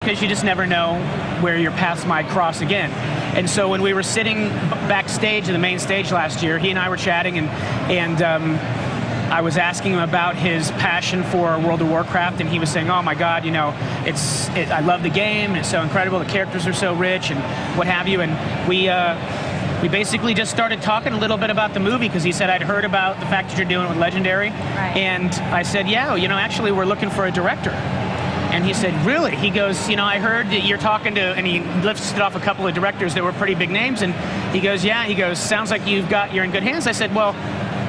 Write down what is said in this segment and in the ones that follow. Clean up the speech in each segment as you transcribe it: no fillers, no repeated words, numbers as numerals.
because you just never know where your paths might cross again. And so when we were sitting backstage in the main stage last year, he and I were chatting, and I was asking him about his passion for World of Warcraft, and he was saying, oh my God, you know, I love the game, and it's so incredible, the characters are so rich, and what have you. And we basically just started talking a little bit about the movie, because he said, I'd heard about the fact that you're doing it with Legendary. Right. And I said, yeah, you know, actually we're looking for a director. And he said, really? He goes, you know, I heard that you're talking to, and he listed off a couple of directors that were pretty big names, and he goes, yeah, he goes, sounds like you're in good hands. I said, well,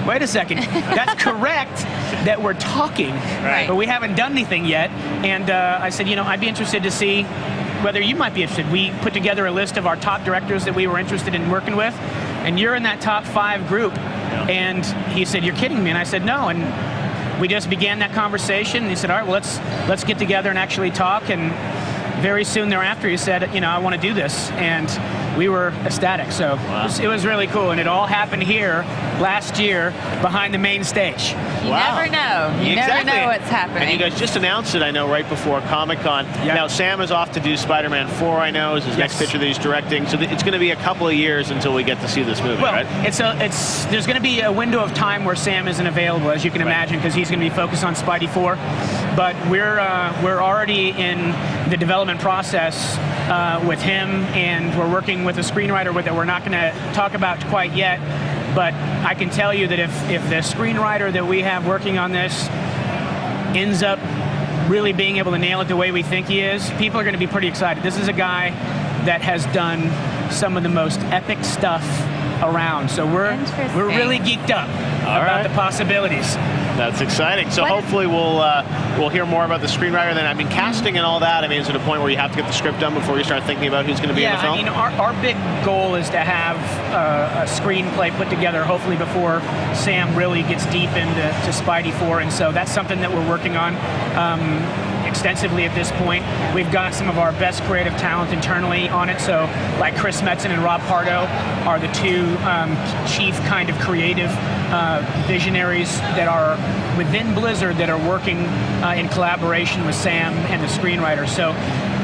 wait a second, that's correct that we're talking, right, but we haven't done anything yet. And I said, you know, I'd be interested to see whether you might be interested. We put together a list of our top directors that we were interested in working with, and you're in that top 5 group. Yeah. And he said, you're kidding me? And I said, no. And we just began that conversation, and he said, all right, well, let's get together and actually talk. And very soon thereafter, he said, you know, I want to do this. And we were ecstatic. So wow. it was really cool. And it all happened here last year behind the main stage. You never know. You never know what's happening. And you guys just announced it, I know, right before Comic-Con. Yep. Now, Sam is off to do Spider-Man 4, I know, is his next picture that he's directing. So it's going to be a couple of years until we get to see this movie, well, right? There's going to be a window of time where Sam isn't available, as you can imagine, because he's going to be focused on Spidey 4. But we're already in the development process with him, and we're working with a screenwriter that we're not going to talk about quite yet. But I can tell you that if the screenwriter that we have working on this ends up really being able to nail it the way we think he is, people are going to be pretty excited. This is a guy that has done some of the most epic stuff around. So we're really geeked up about the possibilities. That's exciting. So hopefully we'll hear more about the screenwriter then. I mean, casting and all that, I mean, is it a point where you have to get the script done before you start thinking about who's going to be in the film? Yeah, I mean, our big goal is to have a screenplay put together, hopefully before Sam really gets deep into Spidey 4, and so that's something that we're working on extensively at this point. We've got some of our best creative talent internally on it, so like Chris Metzen and Rob Pardo are the two chief kind of creative visionaries that are within Blizzard that are working in collaboration with Sam and the screenwriter. So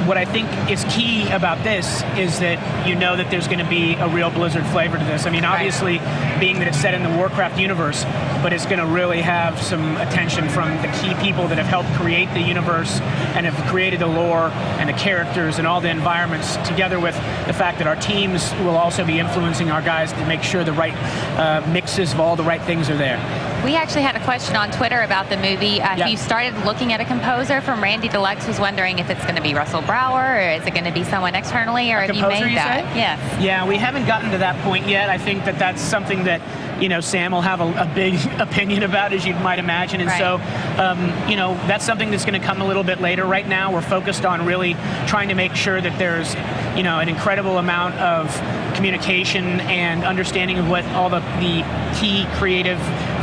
what I think is key about this is that you know that there's going to be a real Blizzard flavor to this. I mean, obviously, being that it's set in the Warcraft universe, but it's going to really have some attention from the key people that have helped create the universe and have created the lore and the characters and all the environments, together with the fact that our teams will also be influencing our guys to make sure the right mixes of all the right things are there. We actually had a question on Twitter about the movie. If you started looking at a composer, from Randy Deluxe was wondering if it's going to be Russell Brower, or is it going to be someone externally, or have you made that? Yes. Yeah, we haven't gotten to that point yet. I think that that's something that, you know, Sam will have a big opinion about, as you might imagine. And so, you know, that's something that's going to come a little bit later. Right now, we're focused on really trying to make sure that there's, you know, an incredible amount of communication and understanding of what all the key creative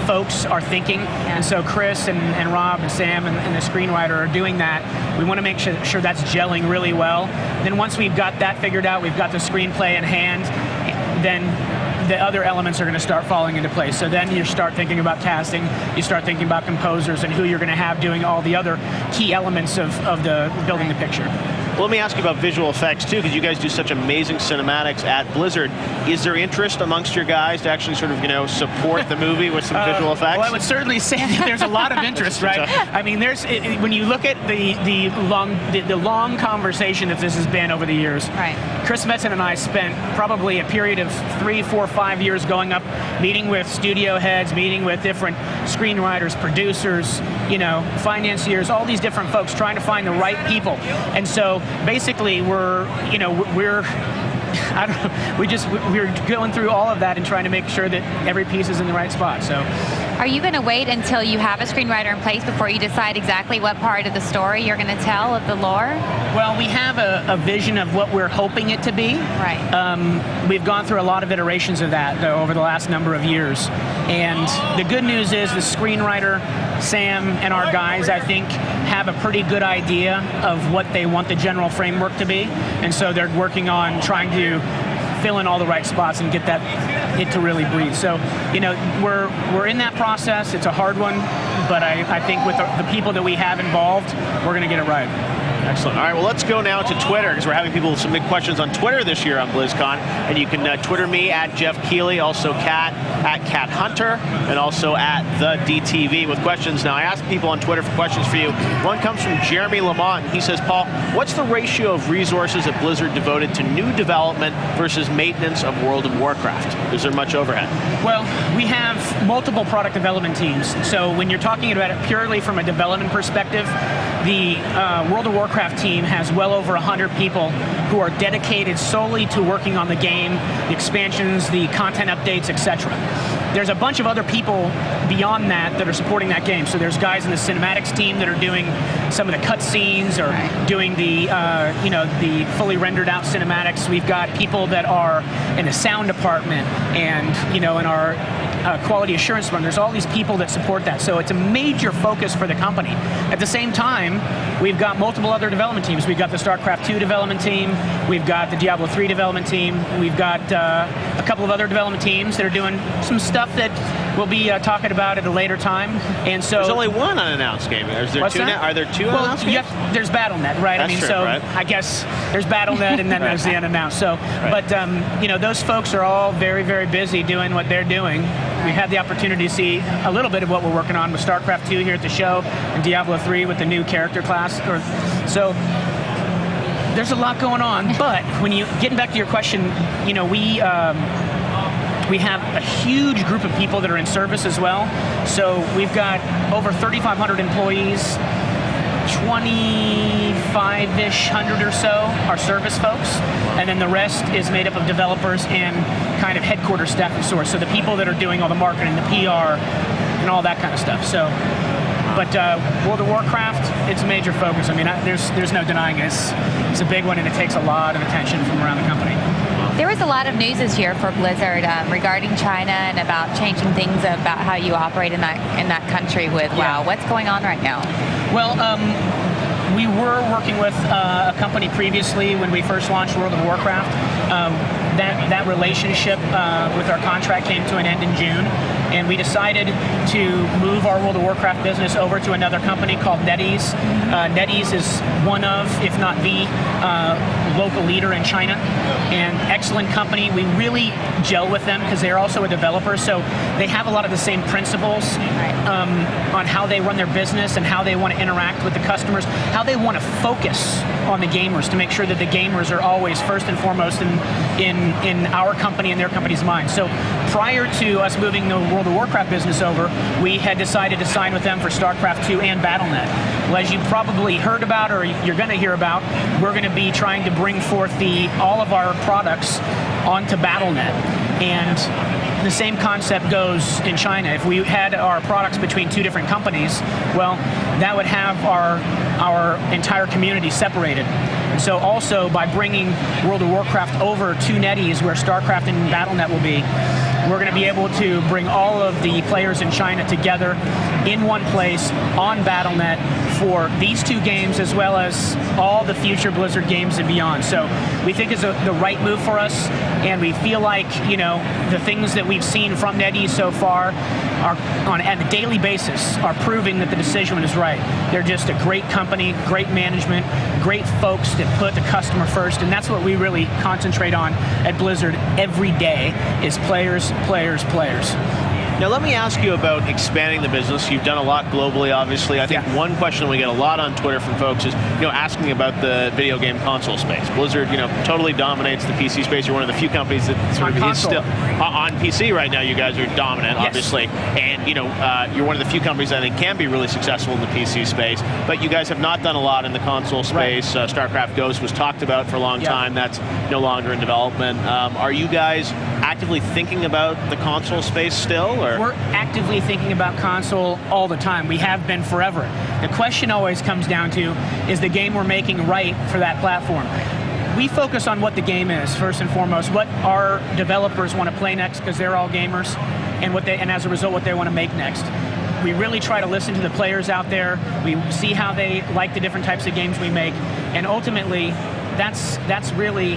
folks are thinking. And so Chris and Rob and Sam and the screenwriter are doing that. We want to make sure that's gelling really well. Then once we've got that figured out, we've got the screenplay in hand, then the other elements are going to start falling into place. So then you start thinking about casting, you start thinking about composers and who you're going to have doing all the other key elements of the building the picture. Well, let me ask you about visual effects, too, because you guys do such amazing cinematics at Blizzard. Is there interest amongst your guys to actually sort of, you know, support the movie with some visual effects? Well, I would certainly say that there's a lot of interest, right? I mean, when you look at the long conversation that this has been over the years, Chris Metzen and I spent probably a period of 3, 4, 5 years going up, meeting with studio heads, meeting with different screenwriters, producers, you know, financiers, all these different folks, trying to find the right people. And so basically we're going through all of that and trying to make sure that every piece is in the right spot. So are you going to wait until you have a screenwriter in place before you decide exactly what part of the story you're going to tell of the lore? Well, we have a vision of what we're hoping it to be. Right. We've gone through a lot of iterations of that, though, over the last number of years. And the good news is the screenwriter, Sam, and our guys, I think, have a pretty good idea of what they want the general framework to be. And so they're working on trying to fill in all the right spots and get it to really breathe. So, you know, we're in that process. It's a hard one, but I think with the people that we have involved, we're going to get it right. Excellent. All right, well, let's go now to Twitter, because we're having people submit questions on Twitter this year on BlizzCon. And you can Twitter me at Jeff Keighley, also Kat at Cat Hunter, and also at the DTV with questions. Now, I asked people on Twitter for questions for you. One comes from Jeremy Lamont, and he says, Paul, what's the ratio of resources at Blizzard devoted to new development versus maintenance of World of Warcraft? Is there much overhead? Well, we have multiple product development teams. So when you're talking about it purely from a development perspective, the World of Warcraft team has well over 100 people who are dedicated solely to working on the game, the expansions, the content updates, etc. There's a bunch of other people beyond that are supporting that game. So there's guys in the cinematics team that are doing some of the cutscenes or doing the the fully rendered out cinematics. We've got people that are in the sound department and in our quality assurance department. There's all these people that support that. So it's a major focus for the company. At the same time, we've got multiple other development teams. We've got the StarCraft 2 development team. We've got the Diablo 3 development team. We've got a couple of other development teams that are doing some stuff that we'll be talking about at a later time. And so there's only one unannounced game. Is there two now? Are there two unannounced games? There's BattleNet, right? That's true, right? I guess there's BattleNet and then there's the unannounced. So, but those folks are all very, very busy doing what they're doing. We had the opportunity to see a little bit of what we're working on with StarCraft 2 here at the show, and Diablo 3 with the new character class. So there's a lot going on. But getting back to your question, we have a huge group of people that are in service as well. So we've got over 3,500 employees. 25-ish, 100 or so are service folks, and then the rest is made up of developers and kind of headquarters staff of sorts. So the people that are doing all the marketing, the PR, and all that kind of stuff. So, but World of Warcraft, it's a major focus. I mean, there's no denying it. It's a big one, and it takes a lot of attention from around the company. There was a lot of news this year for Blizzard regarding China and about changing things about how you operate in that country with WoW. What's going on right now? Well, we were working with a company previously when we first launched World of Warcraft. That relationship with our contract came to an end in June, and we decided to move our World of Warcraft business over to another company called NetEase. NetEase is one of, if not the, local leader in China, and excellent company. We really gel with them because they're also a developer, so they have a lot of the same principles on how they run their business and how they want to interact with the customers, how they want to focus on the gamers to make sure that the gamers are always first and foremost in our company and their company's mind. So prior to us moving the World of Warcraft business over, we had decided to sign with them for StarCraft 2 and BattleNet. Well, as you probably heard about or you're going to hear about, we're going to be trying to bring forth all of our products onto BattleNet. And the same concept goes in China. If we had our products between two different companies, well, that would have our entire community separated. And so also by bringing World of Warcraft over to NetEase, where StarCraft and BattleNet will be, we're going to be able to bring all of the players in China together in one place on BattleNet for these two games as well as all the future Blizzard games and beyond. So we think it's the right move for us, and we feel like, the things that we've seen from NetEase so far are on a daily basis are proving that the decision is right. They're just a great company, great management, great folks that put the customer first, and that's what we really concentrate on at Blizzard every day is players, players, players. Now let me ask you about expanding the business. You've done a lot globally, obviously. I think one question we get a lot on Twitter from folks is, asking about the video game console space. Blizzard, totally dominates the PC space. You're one of the few companies that sort of is still on PC right now. You guys are dominant, obviously, and you're one of the few companies I think can be really successful in the PC space. But you guys have not done a lot in the console space. StarCraft Ghost was talked about for a long time. That's no longer in development. Are you guys actively thinking about the console space still? Or? We're actively thinking about console all the time. We have been forever. The question always comes down to, is the game we're making right for that platform? We focus on what the game is, first and foremost, what our developers want to play next, because they're all gamers, and as a result, what they want to make next. We really try to listen to the players out there. We see how they like the different types of games we make, and ultimately, that's really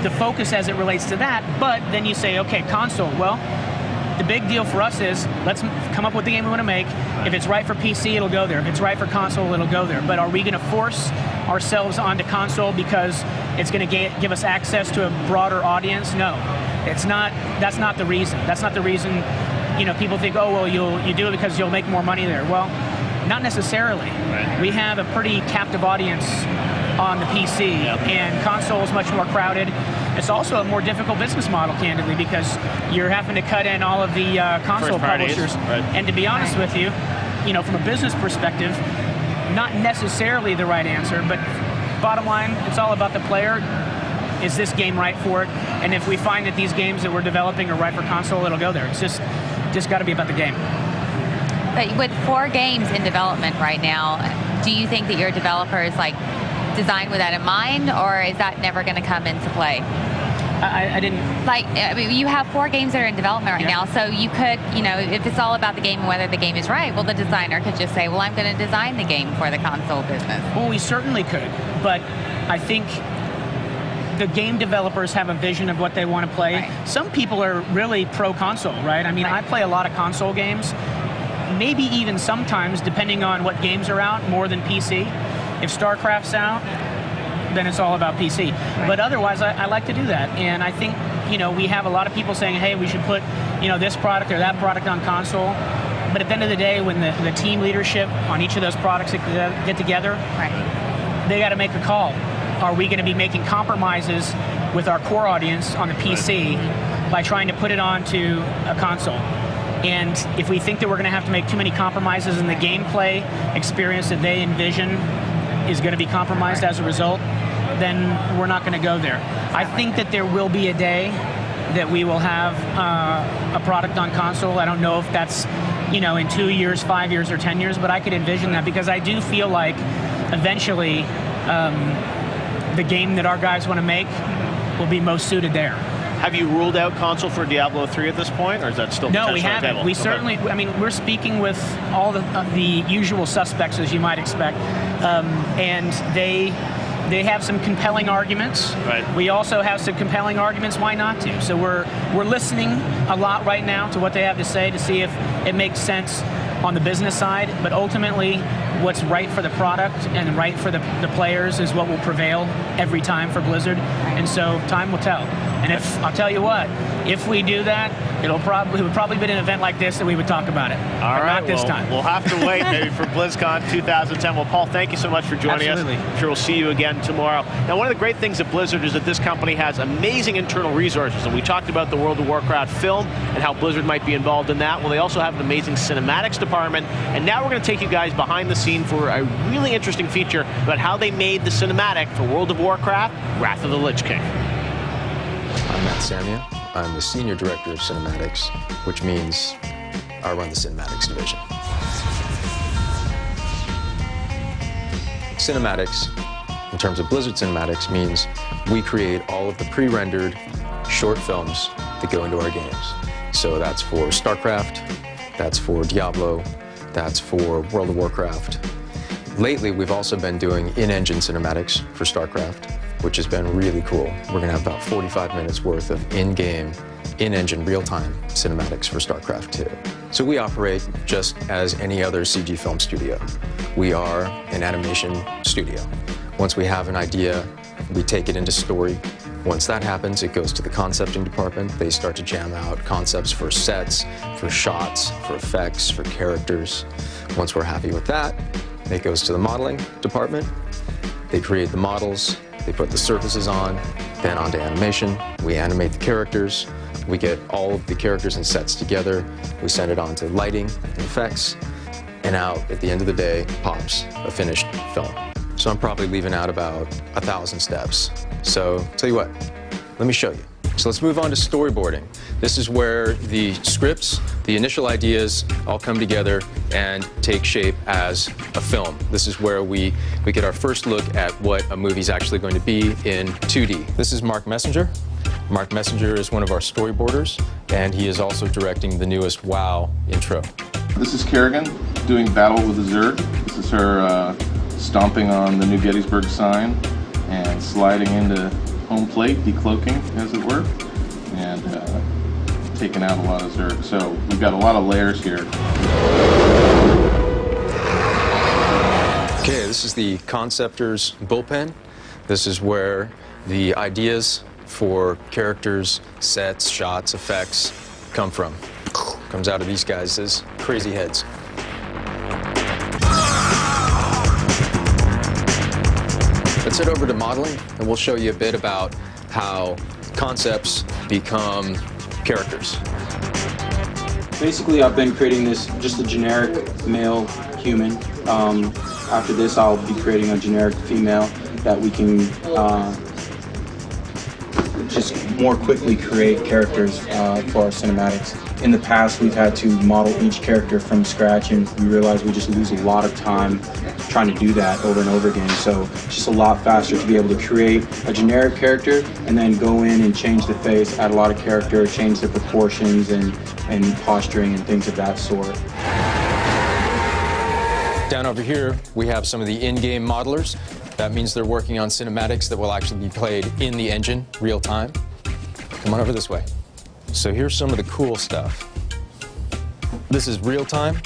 the focus as it relates to that. But then you say, okay, console, well, the big deal for us is let's come up with the game we want to make. If it's right for PC, it'll go there. If it's right for console, it'll go there. But are we going to force ourselves onto console because it's going to give us access to a broader audience. No, it's not. That's not the reason. That's not the reason. You know, people think, oh, well, you do it because you'll make more money there. Well, not necessarily. Right. We have a pretty captive audience on the PC, and console is much more crowded. It's also a more difficult business model, candidly, because you're having to cut in all of the console publishers. Right. And to be honest with you, from a business perspective, not necessarily the right answer, but bottom line, it's all about the player. Is this game right for it? And if we find that these games that we're developing are right for console, it'll go there. It's just got to be about the game. But with 4 games in development right now, do you think that your developers design with that in mind, or is that never going to come into play? I didn't... you have 4 games that are in development right now, so you could, if it's all about the game and whether the game is right, well, the designer could just say, well, I'm going to design the game for the console business. Well, we certainly could, but I think the game developers have a vision of what they want to play. Right. Some people are really pro-console, right? I mean, I play a lot of console games, maybe even sometimes, depending on what games are out, more than PC. If StarCraft's out, then it's all about PC. Right. But otherwise, I like to do that. And I think, we have a lot of people saying, hey, we should put, this product or that product on console. But at the end of the day, when the team leadership on each of those products get together, they got to make a call. Are we going to be making compromises with our core audience on the PC by trying to put it onto a console? And if we think that we're going to have to make too many compromises and the gameplay experience that they envision is going to be compromised as a result, then we're not going to go there. I think that there will be a day that we will have a product on console. I don't know if that's, in 2 years, 5 years, or 10 years, but I could envision that because I do feel like eventually the game that our guys want to make will be most suited there. Have you ruled out console for Diablo 3 at this point, or is that still No, we haven't. We certainly, we're speaking with all the usual suspects, as you might expect, and they have some compelling arguments. Right. We also have some compelling arguments why not to. So we're listening a lot right now to what they have to say to see if it makes sense on the business side, but ultimately what's right for the product and right for the players is what will prevail every time for Blizzard, and so time will tell. And if I'll tell you what, if we do that, it would probably be an event like this that we would talk about it. All right, not this time. We'll have to wait maybe for BlizzCon 2010. Well, Paul, thank you so much for joining us. I'm sure we'll see you again tomorrow. Now, one of the great things at Blizzard is that this company has amazing internal resources, and we talked about the World of Warcraft film and how Blizzard might be involved in that. Well, they also have an amazing cinematics department, and now we're going to take you guys behind the scene for a really interesting feature about how they made the cinematic for World of Warcraft, Wrath of the Lich King. I'm Matt Samia. I'm the Senior Director of Cinematics, which means I run the Cinematics division. Cinematics, in terms of Blizzard Cinematics, means we create all of the pre-rendered short films that go into our games. So that's for StarCraft, that's for Diablo, that's for World of Warcraft. Lately, we've also been doing in-engine cinematics for StarCraft, which has been really cool. We're gonna have about 45 minutes worth of in-game, in-engine, real-time cinematics for StarCraft 2. So we operate just as any other CG film studio. We are an animation studio. Once we have an idea, we take it into story. Once that happens, it goes to the concepting department. They start to jam out concepts for sets, for shots, for effects, for characters. Once we're happy with that, it goes to the modeling department. They create the models, they put the surfaces on, then onto animation. We animate the characters. We get all of the characters and sets together. We send it on to lighting and effects. And out, at the end of the day, pops a finished film. So I'm probably leaving out about 1,000 steps. So, tell you what, let me show you. So let's move on to storyboarding. This is where the scripts, the initial ideas all come together and take shape as a film. This is where we get our first look at what a movie's actually going to be in 2D. This is Mark Messenger. Mark Messenger is one of our storyboarders, and he is also directing the newest WoW intro. This is Kerrigan doing Battle with the Zerg. This is her stomping on the new Gettysburg sign and sliding into home plate, decloaking, as it were, and taking out a lot of Zerg. So we've got a lot of layers here. Okay, this is the Conceptors bullpen. This is where the ideas for characters, sets, shots, effects come from. Comes out of these guys' crazy heads. Let's head over to modeling, and we'll show you a bit about how concepts become characters. Basically, I've been creating this, just a generic male human. After this, I'll be creating a generic female that we can just more quickly create characters for our cinematics. In the past, we've had to model each character from scratch, and we realize we just lose a lot of time trying to do that over and over again. So it's just a lot faster to be able to create a generic character and then go in and change the face, add a lot of character, change the proportions and posturing and things of that sort. Down over here, we have some of the in-game modelers. That means they're working on cinematics that will actually be played in the engine, real time. Come on over this way. So here's some of the cool stuff. This is real time.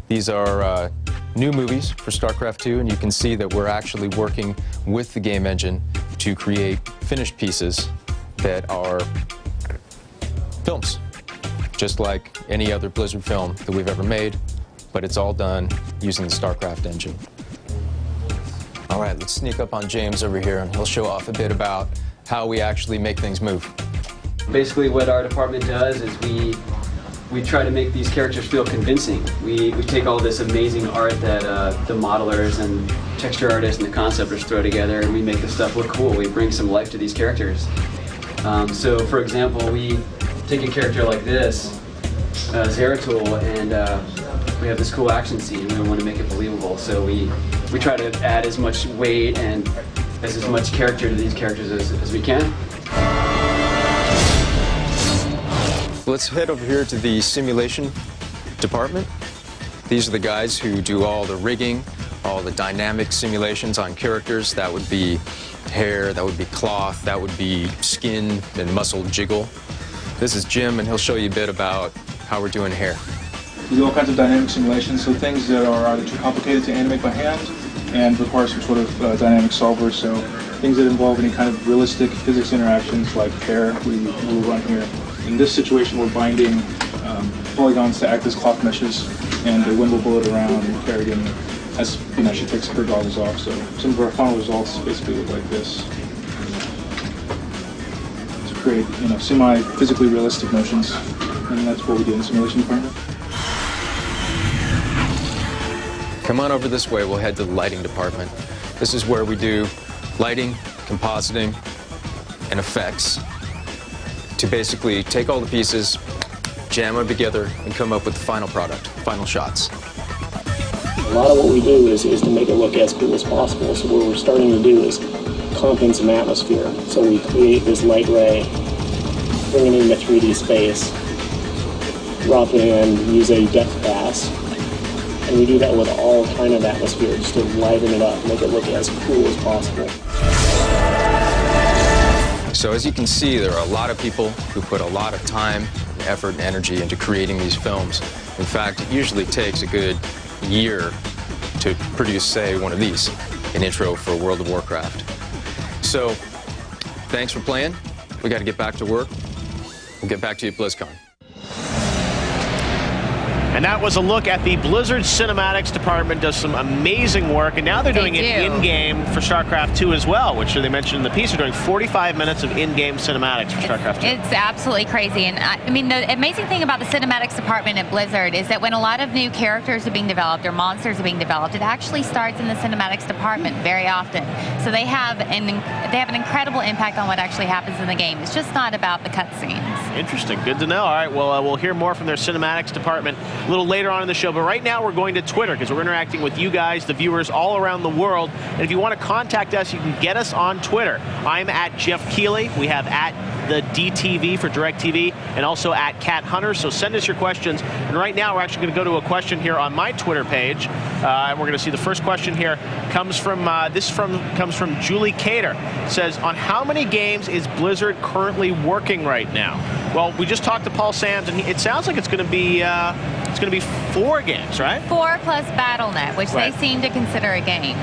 These are new movies for StarCraft 2, and you can see that we're actually working with the game engine to create finished pieces that are films, just like any other Blizzard film that we've ever made, but it's all done using the StarCraft engine. All right, let's sneak up on James over here, and he'll show off a bit about how we actually make things move. Basically, what our department does is we try to make these characters feel convincing. We take all this amazing art that the modelers and texture artists and the conceptors throw together, and we make the stuff look cool. We bring some life to these characters. So, for example, we take a character like this, Zeratul, and we have this cool action scene. We want to make it believable, so we try to add as much weight and as much character to these characters as we can. Let's head over here to the simulation department. These are the guys who do all the rigging, all the dynamic simulations on characters. That would be hair, that would be cloth, that would be skin and muscle jiggle. This is Jim, and he'll show you a bit about how we're doing hair. We do all kinds of dynamic simulations, so things that are either too complicated to animate by hand and require some sort of dynamic solver. So things that involve any kind of realistic physics interactions like hair, we will run here. In this situation, we're binding polygons to act as cloth meshes, and the wind will blow it around and carry it in as she takes her goggles off. So some of our final results basically look like this. To create, semi-physically realistic motions, and that's what we do in the simulation department. Come on over this way, we'll head to the lighting department. This is where we do lighting, compositing, and effects to basically take all the pieces, jam them together, and come up with the final product, final shots. A lot of what we do is to make it look as cool as possible. So what we're starting to do is comp in some atmosphere. So we create this light ray, bring it into 3D space, drop it in, use a depth pass, and we do that with all kind of atmosphere just to liven it up, make it look as cool as possible. So as you can see, there are a lot of people who put a lot of time, effort, and energy into creating these films. In fact, it usually takes a good year to produce, say, one of these, an intro for World of Warcraft. So, thanks for playing. We got to get back to work. We'll get back to you at Blizzcon. And that was a look at the Blizzard Cinematics department. Does some amazing work, and now they're doing it in-game for StarCraft 2 as well, which they mentioned in the piece. They're doing 45 minutes of in-game cinematics for StarCraft 2. It's absolutely crazy, and I mean, the amazing thing about the cinematics department at Blizzard is that when a lot of new characters are being developed or monsters are being developed, it actually starts in the cinematics department very often. So they have an incredible impact on what actually happens in the game. It's just not about the cutscenes. Interesting. Good to know. All right, well, we'll hear more from their cinematics department a little later on in the show, but right now we're going to Twitter because we're interacting with you guys, the viewers all around the world. And if you want to contact us, you can get us on Twitter. I'm at Jeff Keighley. We have at the DTV for DirecTV, and also at Cat Hunter. So send us your questions. And right now we're actually going to go to a question here on my Twitter page, and we're going to see the first question here comes from Julie Cater. It says, on how many games is Blizzard currently working right now? Well, we just talked to Paul Sands, and it sounds like it's going to be going to be 4 games, right? 4 plus BattleNet, which Right. they seem to consider a game.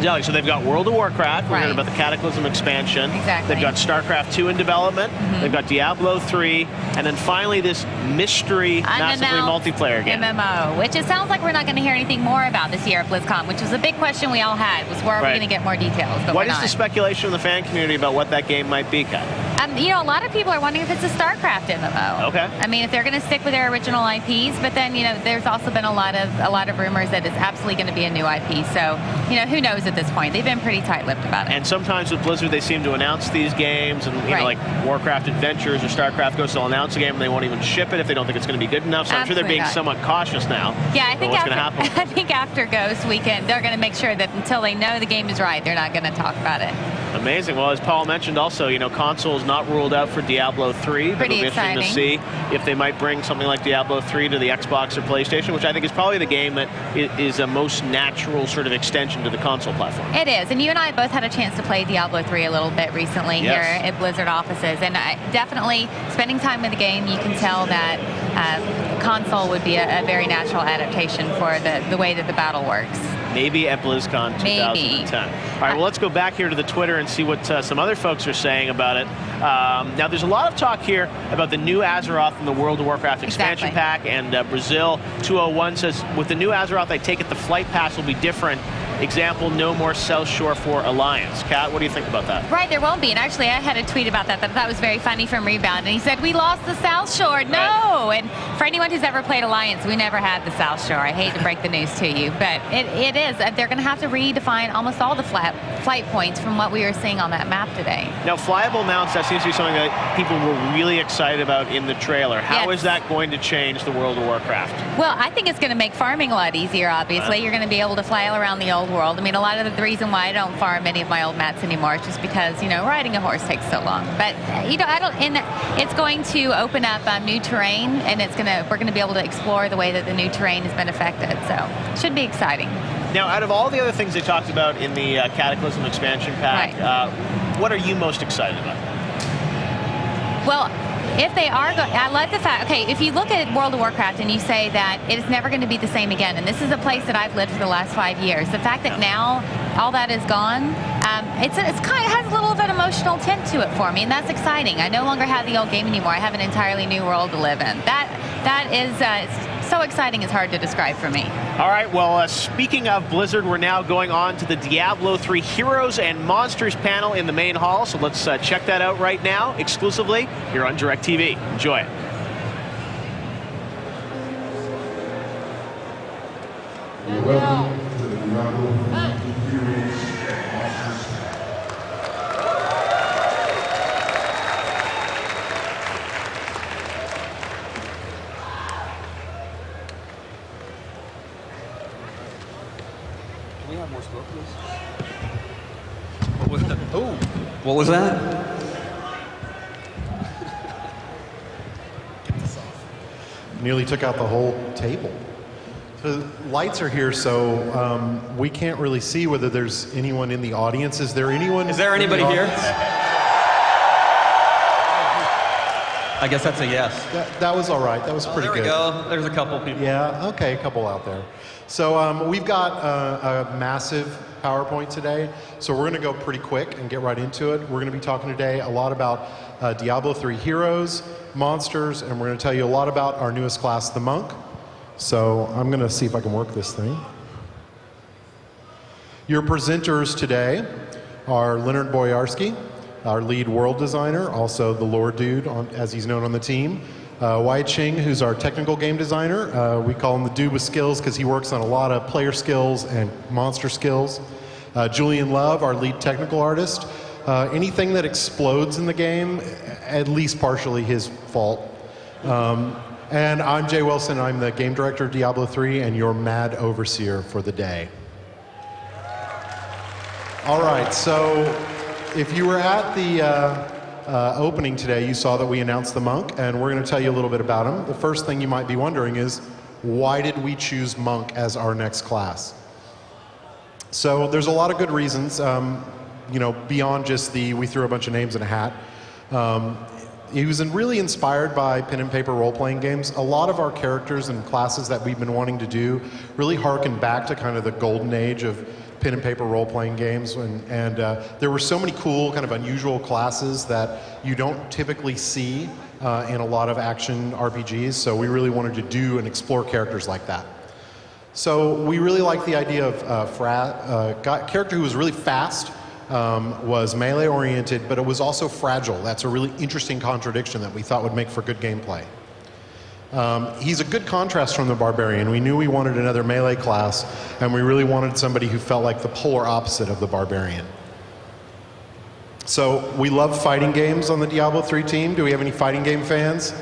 Yeah, so they've got World of Warcraft. We Right. heard about the Cataclysm expansion. Exactly. They've got StarCraft 2 in development. They've got Diablo 3, and then finally this mystery, massively multiplayer game. MMO, which it sounds like we're not going to hear anything more about this year at BlizzCon, which was a big question we all had, was where are we Right. going to get more details? But What we're is not. the speculation in the fan community about what that game might be, Kat? You know, a lot of people are wondering if it's a StarCraft MMO. Okay. I mean, if they're going to stick with their original IPs, but then you know, there's also been a lot of rumors that it's absolutely going to be a new IP. So, you know, who knows at this point? They've been pretty tight-lipped about it. And sometimes with Blizzard, they seem to announce these games, and you know, like Warcraft Adventures or StarCraft Ghosts, they'll announce a game and they won't even ship it if they don't think it's going to be good enough. So I'm sure they're being somewhat cautious now. Yeah, I think what's going to happen. I think after Ghost Weekend, they're going to make sure that until they know the game is right, they're not going to talk about it. Amazing. Well, as Paul mentioned also, you know, console is not ruled out for Diablo 3. But it'll be interesting to see if they might bring something like Diablo 3 to the Xbox or PlayStation, which I think is probably the game that is a most natural sort of extension to the console platform. It is. And you and I both had a chance to play Diablo 3 a little bit recently here at Blizzard offices. And definitely spending time with the game, you can tell that console would be a very natural adaptation for the way that the battle works. Maybe at BlizzCon 2010. All right, well, let's go back here to the Twitter and see what some other folks are saying about it. Now, there's a lot of talk here about the new Azeroth in the World of Warcraft expansion pack, and Brazil 201 says, with the new Azeroth, I take it the flight pass will be different. Example, no more South Shore for Alliance. Kat, what do you think about that? Right, there won't be. And actually, I had a tweet about that that I thought was very funny from Rebound. And he said, we lost the South Shore. No! Right. And for anyone who's ever played Alliance, we never had the South Shore. I hate to break the news to you. But it is. They're going to have to redefine almost all the flight points from what we were seeing on that map today. Now, flyable mounts, that seems to be something that people were really excited about in the trailer. How is that going to change the World of Warcraft? Well, I think it's going to make farming a lot easier, obviously. You're going to be able to fly around the old world. I mean, a lot of the reason why I don't farm any of my old mats anymore is just because, you know, riding a horse takes so long. But, you know, it's going to open up new terrain, and we're going to be able to explore the way that the new terrain has been affected. So, it should be exciting. Now, out of all the other things they talked about in the Cataclysm expansion pack, what are you most excited about? Well, if they are going, I love the fact, okay, if you look at World of Warcraft and you say that it is never going to be the same again, and this is a place that I've lived for the last 5 years, the fact that now all that is gone, it has a little of an emotional tint to it for me, and that's exciting. I no longer have the old game anymore. I have an entirely new world to live in. That is so exciting, it's hard to describe for me. All right, well, speaking of Blizzard, we're now going on to the Diablo 3 Heroes and Monsters panel in the main hall, so let's check that out right now, exclusively here on DirecTV. Enjoy it. Welcome to the Diablo 3 Heroes and Monsters. Can we have more smoke, please? What was that? Oh, what was that? Get this off. Nearly took out the whole table. The lights are here, so we can't really see whether there's anyone in the audience. Is there anyone? Is there anybody here? I guess that's a yes. That was all right. That was pretty good. There we go. There's a couple people. Yeah, okay, a couple out there. So we've got a massive PowerPoint today, so we're going to go pretty quick and get right into it. We're going to be talking today a lot about Diablo 3 Heroes, Monsters, and we're going to tell you a lot about our newest class, the Monk. So I'm going to see if I can work this thing. Your presenters today are Leonard Boyarsky, our lead world designer, also the lore dude, as he's known on the team. Wai Ching, who's our technical game designer. We call him the dude with skills because he works on a lot of player skills and monster skills. Julian Love, our lead technical artist. Anything that explodes in the game, at least partially his fault. And I'm Jay Wilson. I'm the game director of Diablo 3 and your mad overseer for the day. All right, so if you were at the opening today, you saw that we announced the Monk, and we're going to tell you a little bit about him. The first thing you might be wondering is, why did we choose Monk as our next class? So there's a lot of good reasons, you know, beyond just we threw a bunch of names in a hat. He was really inspired by pen and paper role-playing games. A lot of our characters and classes that we've been wanting to do really harken back to kind of the golden age of pen and paper role-playing games, and there were so many cool, kind of unusual classes that you don't typically see in a lot of action RPGs, so we really wanted to do and explore characters like that. So we really liked the idea of a character who was really fast, was melee-oriented, but it was also fragile. That's a really interesting contradiction that we thought would make for good gameplay. He's a good contrast from the Barbarian. We knew we wanted another melee class, and we really wanted somebody who felt like the polar opposite of the Barbarian. So we love fighting games on the Diablo 3 team. Do we have any fighting game fans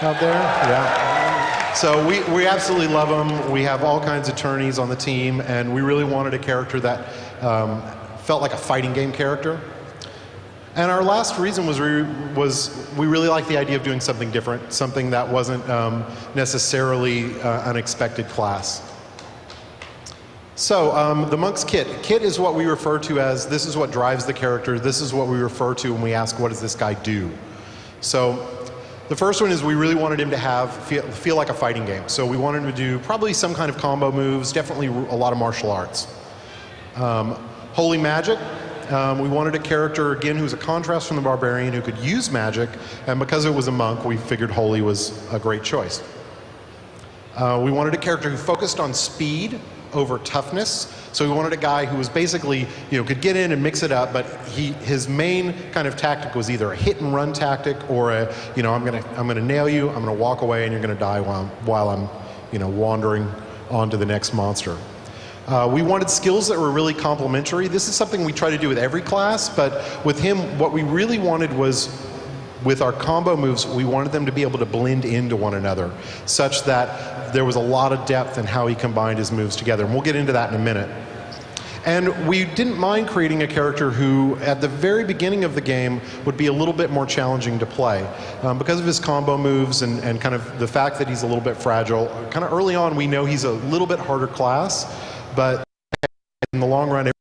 out there? Yeah. So we absolutely love them. We have all kinds of tourneys on the team, and we really wanted a character that felt like a fighting game character. And our last reason was we really liked the idea of doing something different, something that wasn't necessarily an expected class. So the Monk's Kit. Kit is what we refer to as, this is what drives the character, this is what we refer to when we ask, what does this guy do? So the first one is we really wanted him to feel like a fighting game. So we wanted him to do probably some kind of combo moves, definitely a lot of martial arts. Holy magic. We wanted a character, again, who's a contrast from the Barbarian, who could use magic, and because it was a monk, we figured Holy was a great choice. We wanted a character who focused on speed over toughness, so we wanted a guy who was basically, could get in and mix it up, but his main kind of tactic was either a hit-and-run tactic or a, I'm gonna nail you, I'm gonna walk away, and you're gonna die while I'm, wandering on to the next monster. We wanted skills that were really complementary. This is something we try to do with every class, but with him, what we really wanted was, with our combo moves, we wanted them to be able to blend into one another, such that there was a lot of depth in how he combined his moves together. And we'll get into that in a minute. And we didn't mind creating a character who, at the very beginning of the game, would be a little bit more challenging to play. Because of his combo moves and kind of the fact that he's a little bit fragile, kind of early on we know he's a little bit harder class, but in the long run,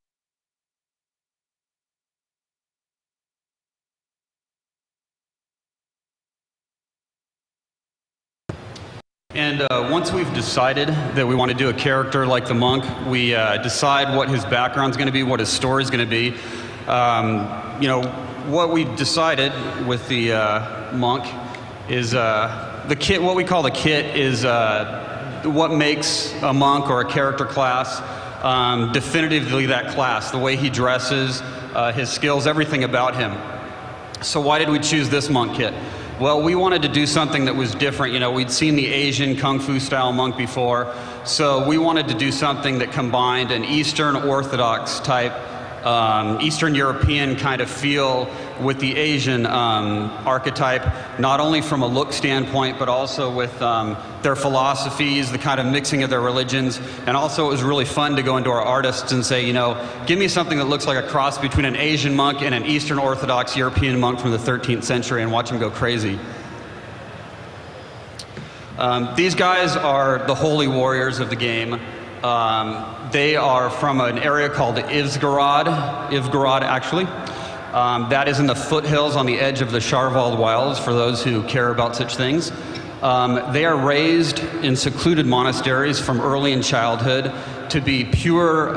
and once we've decided that we want to do a character like the monk, we decide what his background's going to be, what his story's going to be. What we decided with the monk is the kit. What we call the kit is what makes a monk or a character class definitively that class. The way he dresses, his skills, everything about him. So why did we choose this monk kit? Well, we wanted to do something that was different. We'd seen the Asian Kung Fu style monk before, so we wanted to do something that combined an Eastern Orthodox type, Eastern European kind of feel with the Asian archetype, not only from a look standpoint, but also with their philosophies, the kind of mixing of their religions. And also it was really fun to go into our artists and say, give me something that looks like a cross between an Asian monk and an Eastern Orthodox European monk from the 13th century, and watch them go crazy. These guys are the holy warriors of the game. They are from an area called Ivsgarad actually. That is in the foothills on the edge of the Sharvald Wilds, for those who care about such things. They are raised in secluded monasteries from early in childhood to be pure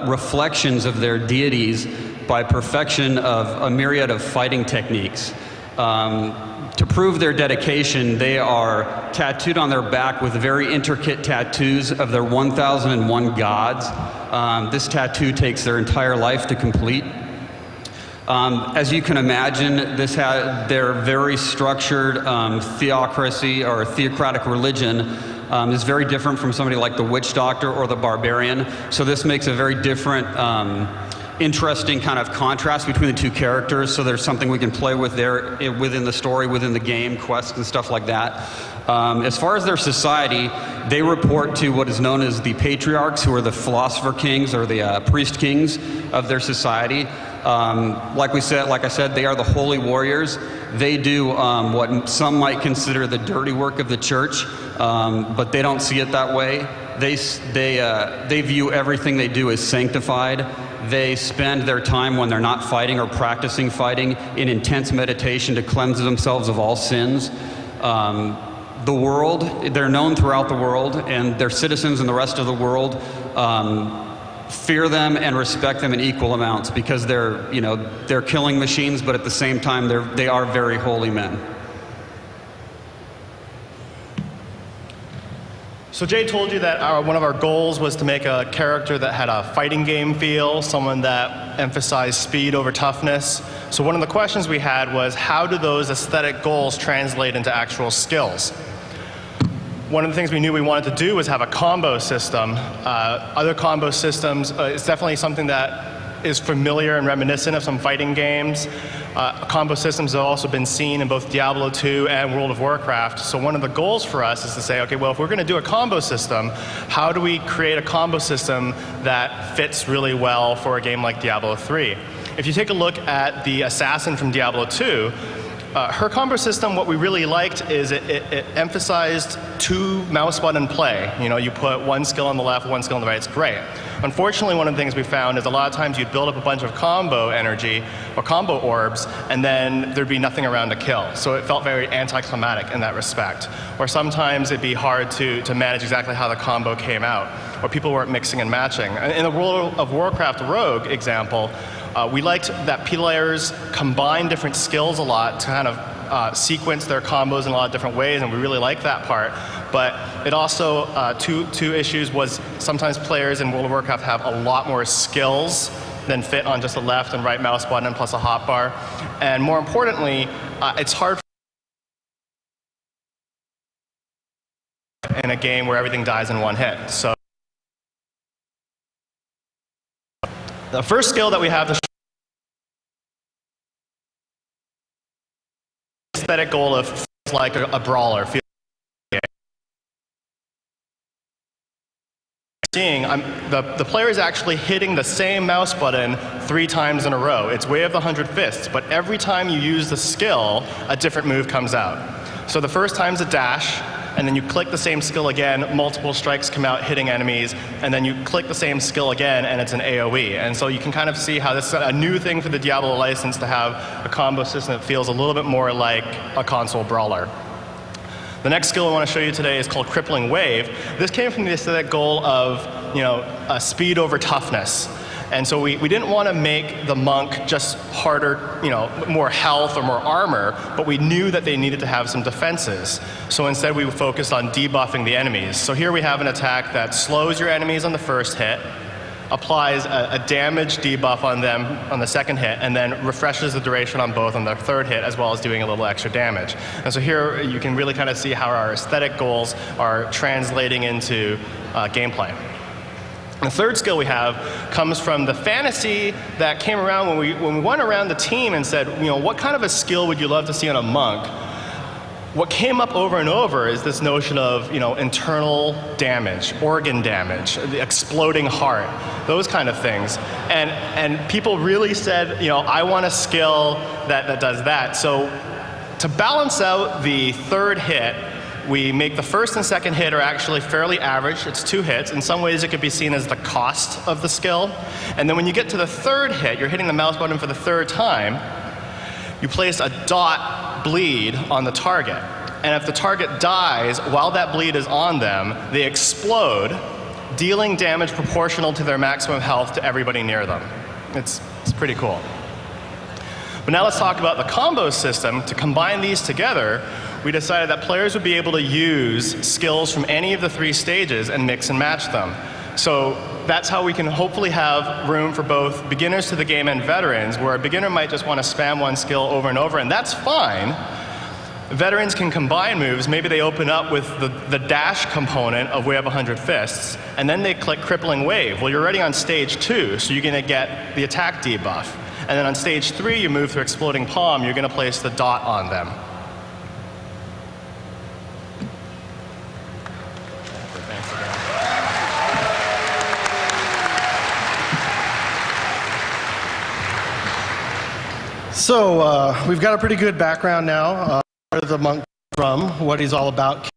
reflections of their deities by perfection of a myriad of fighting techniques. To prove their dedication, they are tattooed on their back with very intricate tattoos of their 1001 gods. This tattoo takes their entire life to complete. As you can imagine, their very structured theocracy or theocratic religion is very different from somebody like the witch doctor or the barbarian. So this makes a very different, interesting kind of contrast between the two characters. So there's something we can play with there within the story, within the game, quests and stuff like that. As far as their society, they report to what is known as the patriarchs, who are the philosopher kings or the priest kings of their society. Like I said, they are the holy warriors. They do what some might consider the dirty work of the church, but they don't see it that way. They view everything they do as sanctified. they spend their time when they're not fighting or practicing fighting in intense meditation to cleanse themselves of all sins. The world, they're known throughout the world, and their citizens in the rest of the world fear them and respect them in equal amounts because they're killing machines, but at the same time they are very holy men. So Jay told you that one of our goals was to make a character that had a fighting game feel, someone that emphasized speed over toughness. So one of the questions we had was, how do those aesthetic goals translate into actual skills? One of the things we knew we wanted to do was have a combo system. Other combo systems, it's definitely something that is familiar and reminiscent of some fighting games. Combo systems have also been seen in both Diablo 2 and World of Warcraft. So one of the goals for us is to say, okay, well, if we're going to do a combo system, how do we create a combo system that fits really well for a game like Diablo 3? If you take a look at the assassin from Diablo 2, her combo system, what we really liked is it emphasized two mouse button play. You know, you put one skill on the left, one skill on the right, it's great. Unfortunately, one of the things we found is a lot of times you'd build up a bunch of combo energy or combo orbs, and then there'd be nothing around to kill. So it felt very anticlimactic in that respect. Or sometimes it'd be hard to manage exactly how the combo came out, or people weren't mixing and matching. In the World of Warcraft Rogue example, we liked that players combine different skills a lot to kind of sequence their combos in a lot of different ways, and we really like that part. But it also, two issues was sometimes players in World of Warcraft have a lot more skills than fit on just a left and right mouse button plus a hotbar. And more importantly, it's hard in a game where everything dies in one hit. So the first skill that we have to aesthetic goal of feels like a brawler. Seeing the player is actually hitting the same mouse button 3 times in a row. It's Way of the 100 Fists, but every time you use the skill, a different move comes out. So the first time's a dash, and then you click the same skill again, multiple strikes come out hitting enemies, and then you click the same skill again, and it's an AoE. And so you can kind of see how this is a new thing for the Diablo license to have a combo system that feels a little bit more like a console brawler. The next skill I want to show you today is called Crippling Wave. This came from the aesthetic goal of, speed over toughness. And so we didn't want to make the monk just harder, more health or more armor, but we knew that they needed to have some defenses. So instead we focused on debuffing the enemies. So here we have an attack that slows your enemies on the first hit, applies a damage debuff on them on the second hit, and then refreshes the duration on both on the third hit, as well as doing a little extra damage. And so here you can really kind of see how our aesthetic goals are translating into gameplay. The third skill we have comes from the fantasy that came around when we went around the team and said, what kind of a skill would you love to see on a monk? What came up over and over is this notion of, internal damage, organ damage, the exploding heart, those kind of things. And people really said, I want a skill that does that. So to balance out the third hit, we make the first and second hit are actually fairly average. It's 2 hits. In some ways, it could be seen as the cost of the skill. And then when you get to the third hit, you're hitting the mouse button for the third time, you place a dot bleed on the target. And if the target dies while that bleed is on them, they explode, dealing damage proportional to their maximum health to everybody near them. It's pretty cool. But now let's talk about the combo system. To combine these together, we decided that players would be able to use skills from any of the 3 stages and mix and match them. So that's how we can hopefully have room for both beginners to the game and veterans, where a beginner might just want to spam one skill over and over, and that's fine. Veterans can combine moves. Maybe they open up with the dash component of Way of 100 Fists, and then they click Crippling Wave. Well, you're already on stage 2, so you're going to get the attack debuff. And then on stage 3, you move to Exploding Palm, you're going to place the dot on them. So we've got a pretty good background now, where the monk from, what he's all about.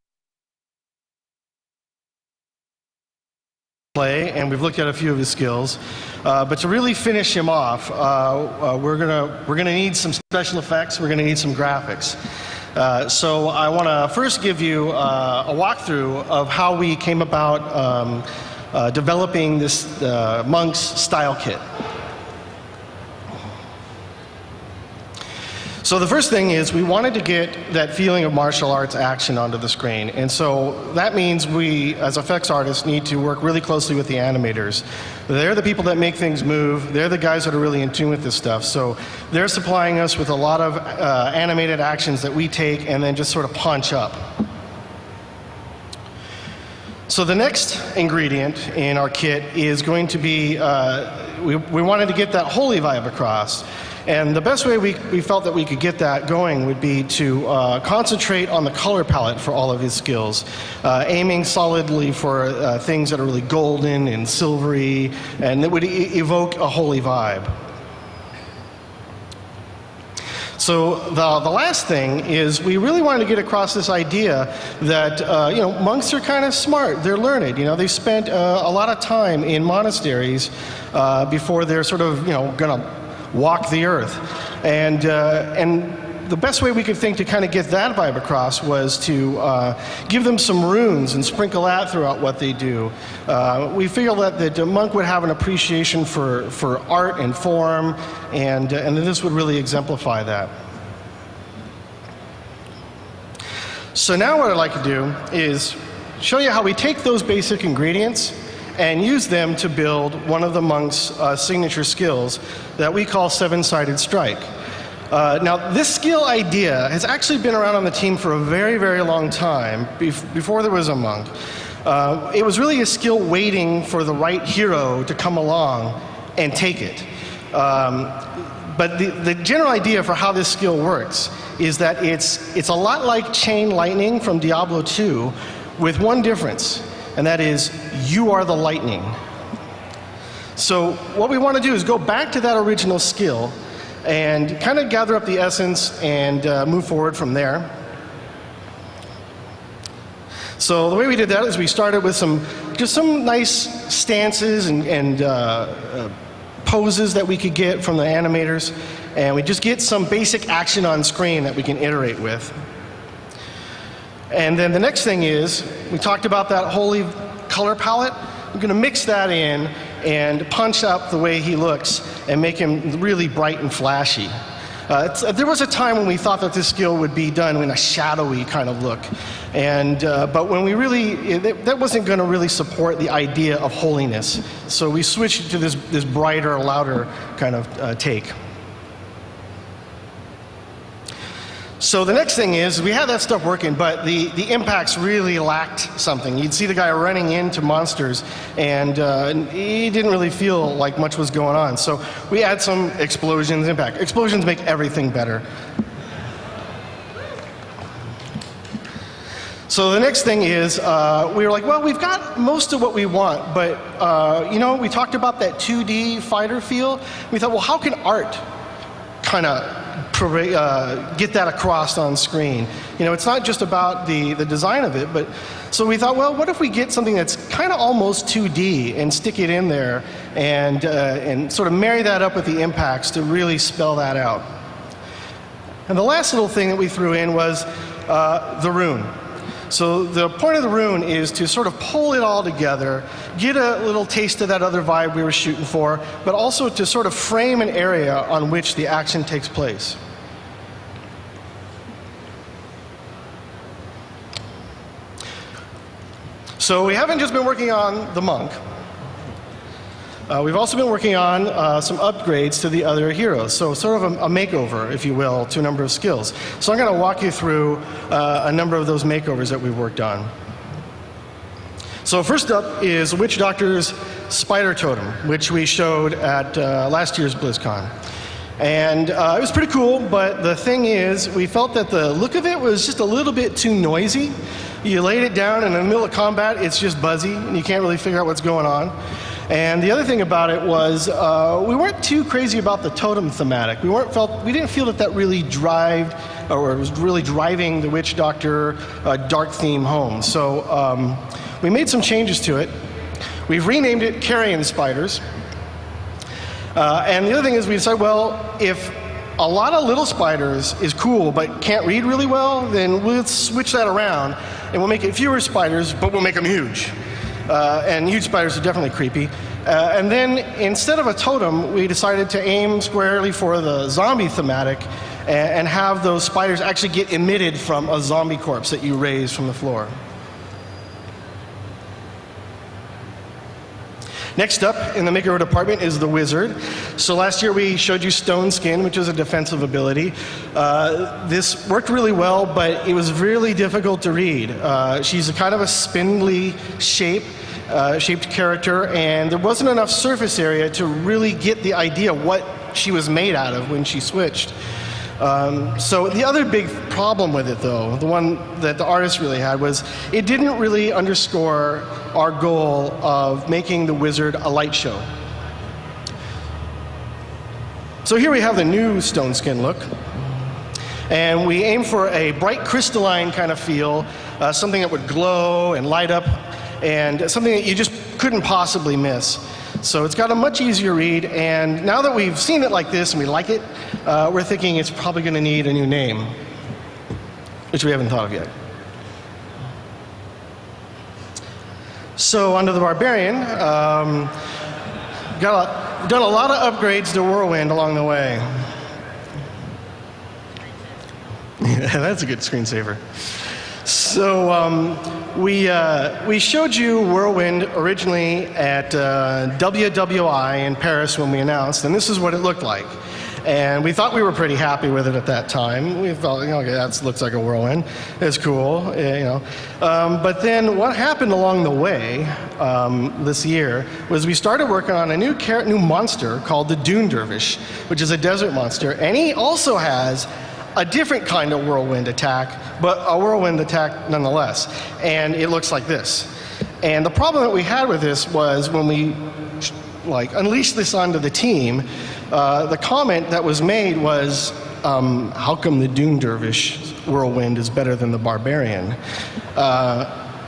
play, and we've looked at a few of his skills. But to really finish him off, we're gonna need some special effects. We're gonna need some graphics. So I want to first give you a walkthrough of how we came about developing this Monk's style kit. So the first thing is we wanted to get that feeling of martial arts action onto the screen. And so that means we, as effects artists, need to work really closely with the animators. They're the people that make things move. They're the guys that are really in tune with this stuff. So they're supplying us with a lot of animated actions that we take and then just sort of punch up. So the next ingredient in our kit is going to be, we wanted to get that holy vibe across. And the best way we felt that we could get that going would be to concentrate on the color palette for all of his skills, aiming solidly for things that are really golden and silvery, and that would evoke a holy vibe. So the last thing is we really wanted to get across this idea that monks are kind of smart. They're learned. They spent a lot of time in monasteries before they're sort of gonna walk the earth, and the best way we could think to kind of get that vibe across was to give them some runes and sprinkle that throughout what they do. We feel that the monk would have an appreciation for art and form, and this would really exemplify that. So now what I'd like to do is show you how we take those basic ingredients and use them to build one of the monk's signature skills that we call seven-sided strike. Now, this skill idea has actually been around on the team for a very, very long time, before there was a monk. It was really a skill waiting for the right hero to come along and take it. But the general idea for how this skill works is that it's a lot like chain lightning from Diablo 2, with one difference, and that is you are the lightning. So what we want to do is go back to that original skill and kind of gather up the essence and move forward from there. So the way we did that is we started with just some nice stances and poses that we could get from the animators, and we just get some basic action on screen that we can iterate with. And then the next thing is, we talked about that holy color palette. We're going to mix that in and punch up the way he looks and make him really bright and flashy. There was a time when we thought that this skill would be done in a shadowy kind of look, but when we really, that wasn't going to really support the idea of holiness. So we switched to this brighter, louder kind of take. So the next thing is, we had that stuff working, but the impacts really lacked something. You'd see the guy running into monsters, and he didn't really feel like much was going on. So we add some explosions, impact. Explosions make everything better. So the next thing is, we were like, well, we've got most of what we want, but we talked about that 2D fighter feel. We thought, well, how can art kind of get that across on screen? It's not just about the design of it, but so we thought, well, what if we get something that's kind of almost 2D and stick it in there and sort of marry that up with the impacts to really spell that out. And the last little thing that we threw in was the rune. So the point of the rune is to sort of pull it all together, get a little taste of that other vibe we were shooting for, but also to sort of frame an area on which the action takes place. So we haven't just been working on the monk. We've also been working on some upgrades to the other heroes, so sort of a makeover, if you will, to a number of skills. So I'm going to walk you through a number of those makeovers that we've worked on. So first up is Witch Doctor's Spider Totem, which we showed at last year's Blizzcon. And it was pretty cool, but the thing is, we felt that the look of it was just a little bit too noisy. You laid it down, and in the middle of combat, it's just buzzy, and you can't really figure out what's going on. And the other thing about it was we weren't too crazy about the totem thematic. We didn't feel that really was really driving the Witch Doctor dark theme home. So we made some changes to it. We've renamed it Carrion Spiders. And the other thing is we decided, well, if a lot of little spiders is cool but can't read really well, then we'll switch that around and we'll make it fewer spiders, but we'll make them huge. And huge spiders are definitely creepy. And then instead of a totem, we decided to aim squarely for the zombie thematic and have those spiders actually get emitted from a zombie corpse that you raise from the floor. Next up in the Maker department is the Wizard. So last year we showed you Stone Skin, which is a defensive ability. This worked really well, but it was really difficult to read. She's a kind of a spindly shaped character, and there wasn't enough surface area to really get the idea what she was made out of when she switched. So the other big problem with it, though, the one that the artist really had, was it didn't really underscore our goal of making the Wizard a light show. So here we have the new Stone Skin look. And we aim for a bright crystalline kind of feel, something that would glow and light up, and something that you just couldn't possibly miss. So it's got a much easier read, and now that we've seen it like this and we like it, we're thinking it's probably going to need a new name, which we haven't thought of yet. So onto the Barbarian. Done a lot of upgrades to Whirlwind along the way. Yeah, that's a good screensaver. So we showed you Whirlwind originally at WWI in Paris when we announced, and this is what it looked like. And we thought we were pretty happy with it at that time. We thought, okay, that looks like a whirlwind. It's cool, you know. But then what happened along the way this year was we started working on a new monster called the Dune Dervish, which is a desert monster. And he also has a different kind of whirlwind attack, but a whirlwind attack nonetheless. And it looks like this. And the problem that we had with this was when we unleashed this onto the team, the comment that was made was, how come the Dune Dervish whirlwind is better than the Barbarian?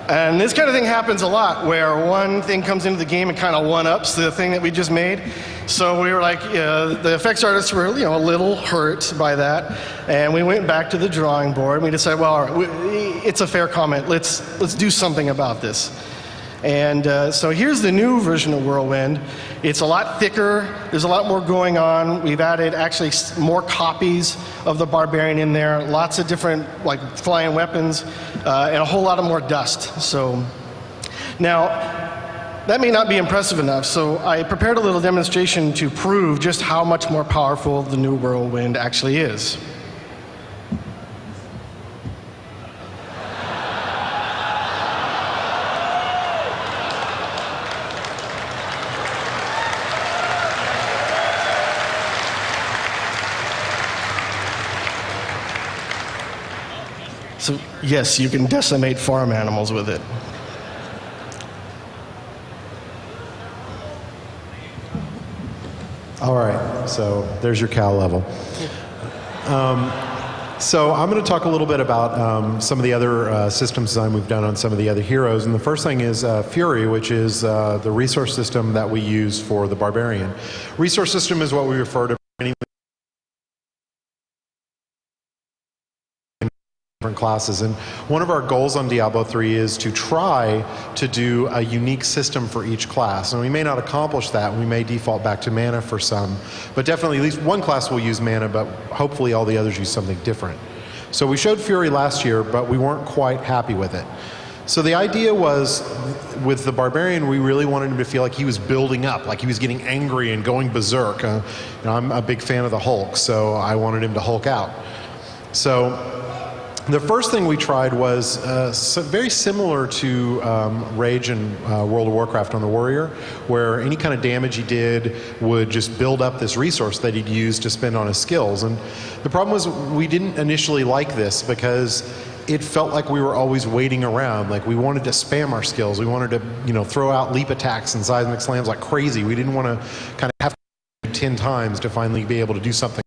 And this kind of thing happens a lot, where one thing comes into the game and kind of one-ups the thing that we just made. So we were like, the effects artists were, a little hurt by that, and we went back to the drawing board. And we decided, well, all right, it's a fair comment. Let's do something about this. And so here's the new version of Whirlwind. It's a lot thicker. There's a lot more going on. We've added actually more copies of the Barbarian in there. Lots of different flying weapons, and a whole lot of more dust. So now, that may not be impressive enough, so I prepared a little demonstration to prove just how much more powerful the new Whirlwind actually is. So, yes, you can decimate farm animals with it. All right, so there's your cow level. So I'm going to talk a little bit about some of the other systems design we've done on some of the other heroes. And the first thing is Fury, which is the resource system that we use for the Barbarian. Resource system is what we refer to different classes, and one of our goals on Diablo 3 is to try to do a unique system for each class. And we may not accomplish that. We may default back to mana for some, but definitely at least one class will use mana, but hopefully all the others use something different. So we showed Fury last year, but we weren't quite happy with it. So the idea was, with the Barbarian, we really wanted him to feel like he was building up, like he was getting angry and going berserk. I'm a big fan of the Hulk, so I wanted him to Hulk out. So the first thing we tried was very similar to Rage in World of Warcraft on the Warrior, where any kind of damage he did would just build up this resource that he'd use to spend on his skills. And the problem was we didn't initially like this because it felt like we were always waiting around. Like we wanted to spam our skills. We wanted to, throw out leap attacks and seismic slams like crazy. We didn't want to kind of have to 10 times to finally be able to do something.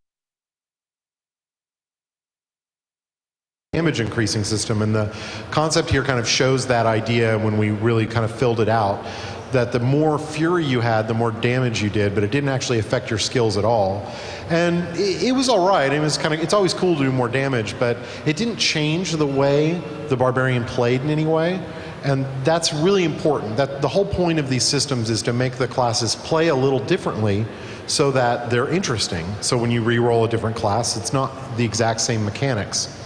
Damage increasing system, and the concept here kind of shows that idea when we really kind of filled it out. that the more fury you had, the more damage you did, but it didn't actually affect your skills at all. And it was all right. It was it's always cool to do more damage, but it didn't change the way the barbarian played in any way. And that's really important. That the whole point of these systems is to make the classes play a little differently so that they're interesting. So when you re-roll a different class, it's not the exact same mechanics.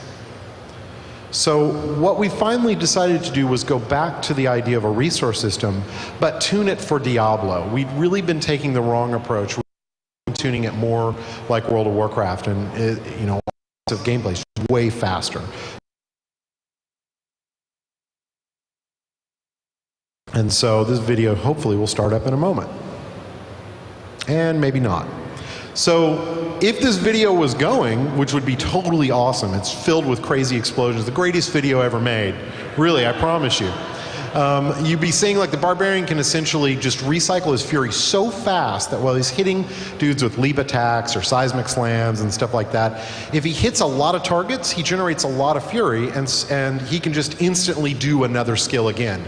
So what we finally decided to do was go back to the idea of a resource system, but tune it for Diablo. We'd really been taking the wrong approach. We've been tuning it more like World of Warcraft, and of gameplay is way faster. And so this video hopefully will start up in a moment. And maybe not. So if this video was going, which would be totally awesome, it's filled with crazy explosions, the greatest video ever made, really, I promise you. You'd be seeing like the barbarian can essentially just recycle his fury so fast that while he's hitting dudes with leap attacks or seismic slams and stuff like that, if he hits a lot of targets, he generates a lot of fury, and he can just instantly do another skill again.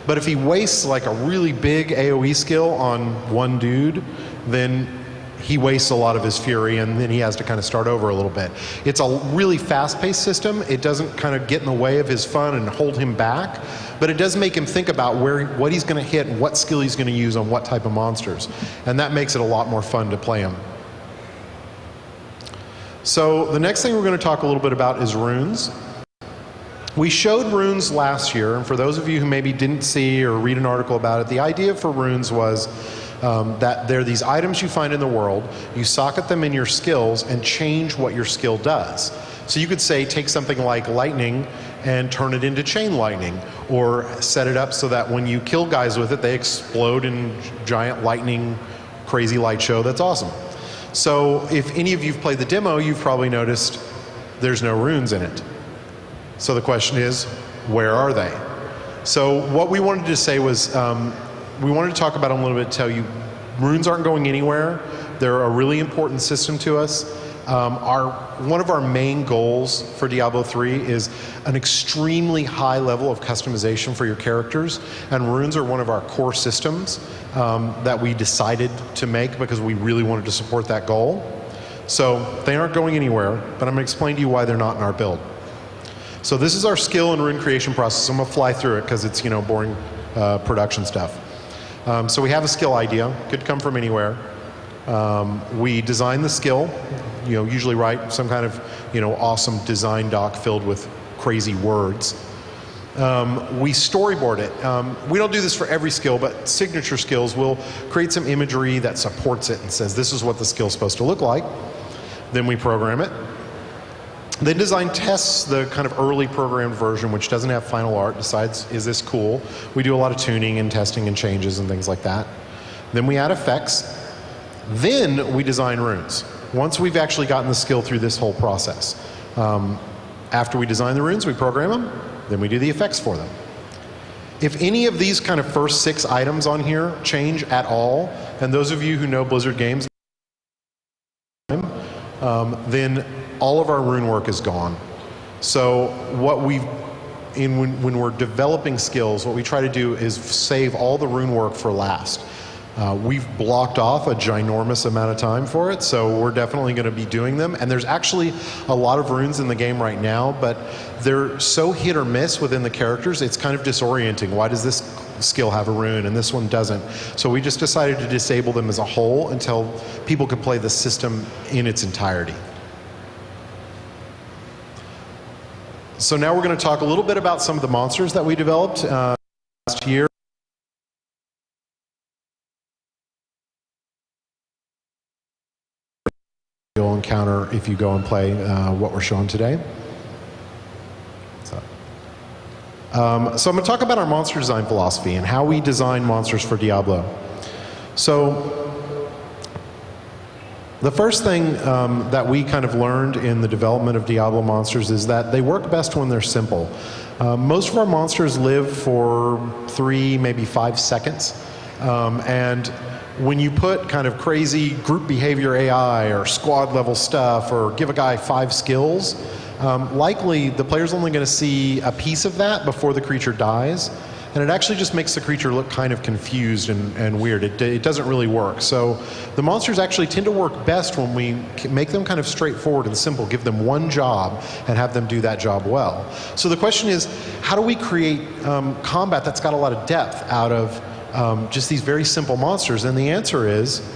But if he wastes like a really big AoE skill on one dude, then he wastes a lot of his fury, and then he has to kind of start over a little bit. It's a really fast-paced system. It doesn't kind of get in the way of his fun and hold him back, but it does make him think about what he's going to hit and what skill he's going to use on what type of monsters. And that makes it a lot more fun to play him. So the next thing we're going to talk a little bit about is runes. We showed runes last year, and for those of you who maybe didn't see or read an article about it, the idea for runes was that they're these items you find in the world, you socket them in your skills and change what your skill does. So you could say take something like lightning and turn it into chain lightning, or set it up so that when you kill guys with it, they explode in giant lightning, crazy light show. That's awesome. So if any of you've played the demo, you've probably noticed there's no runes in it. So the question is, where are they? So what we wanted to say was, we wanted to talk about them a little bit, tell you runes aren't going anywhere. They're a really important system to us. One of our main goals for Diablo 3 is an extremely high level of customization for your characters, and runes are one of our core systems that we decided to make because we really wanted to support that goal. So they aren't going anywhere, but I'm going to explain to you why they're not in our build. So this is our skill and rune creation process. I'm going to fly through it because it's boring production stuff. So we have a skill idea, could come from anywhere. We design the skill, usually write some kind of awesome design doc filled with crazy words. We storyboard it. We don't do this for every skill, but signature skills will create some imagery that supports it and says this is what the skill's supposed to look like. Then we program it. Then design tests the kind of early programmed version, which doesn't have final art, decides, is this cool? We do a lot of tuning and testing and changes and things like that. Then we add effects. Then we design runes, once we've actually gotten the skill through this whole process. After we design the runes, we program them, then we do the effects for them. If any of these kind of first 6 items on here change at all, and those of you who know Blizzard games, then all of our rune work is gone. So what when we're developing skills, what we try to do is save all the rune work for last. We've blocked off a ginormous amount of time for it, so we're definitely going to be doing them. And there's actually a lot of runes in the game right now, but they're so hit or miss within the characters, it's kind of disorienting. Why does this skill have a rune and this one doesn't? So we just decided to disable them as a whole until people could play the system in its entirety. So now we're going to talk a little bit about some of the monsters that we developed last year. You'll encounter if you go and play what we're showing today. So I'm going to talk about our monster design philosophy and how we design monsters for Diablo. So the first thing that we kind of learned in the development of Diablo monsters is that they work best when they're simple. Most of our monsters live for 3, maybe 5 seconds. And when you put kind of crazy group behavior AI or squad level stuff or give a guy 5 skills, likely the player's only going to see a piece of that before the creature dies. and it actually just makes the creature look kind of confused and weird. It doesn't really work. So the monsters actually tend to work best when we make them kind of straightforward and simple, give them one job and have them do that job well. So the question is, how do we create combat that's got a lot of depth out of just these very simple monsters? And the answer is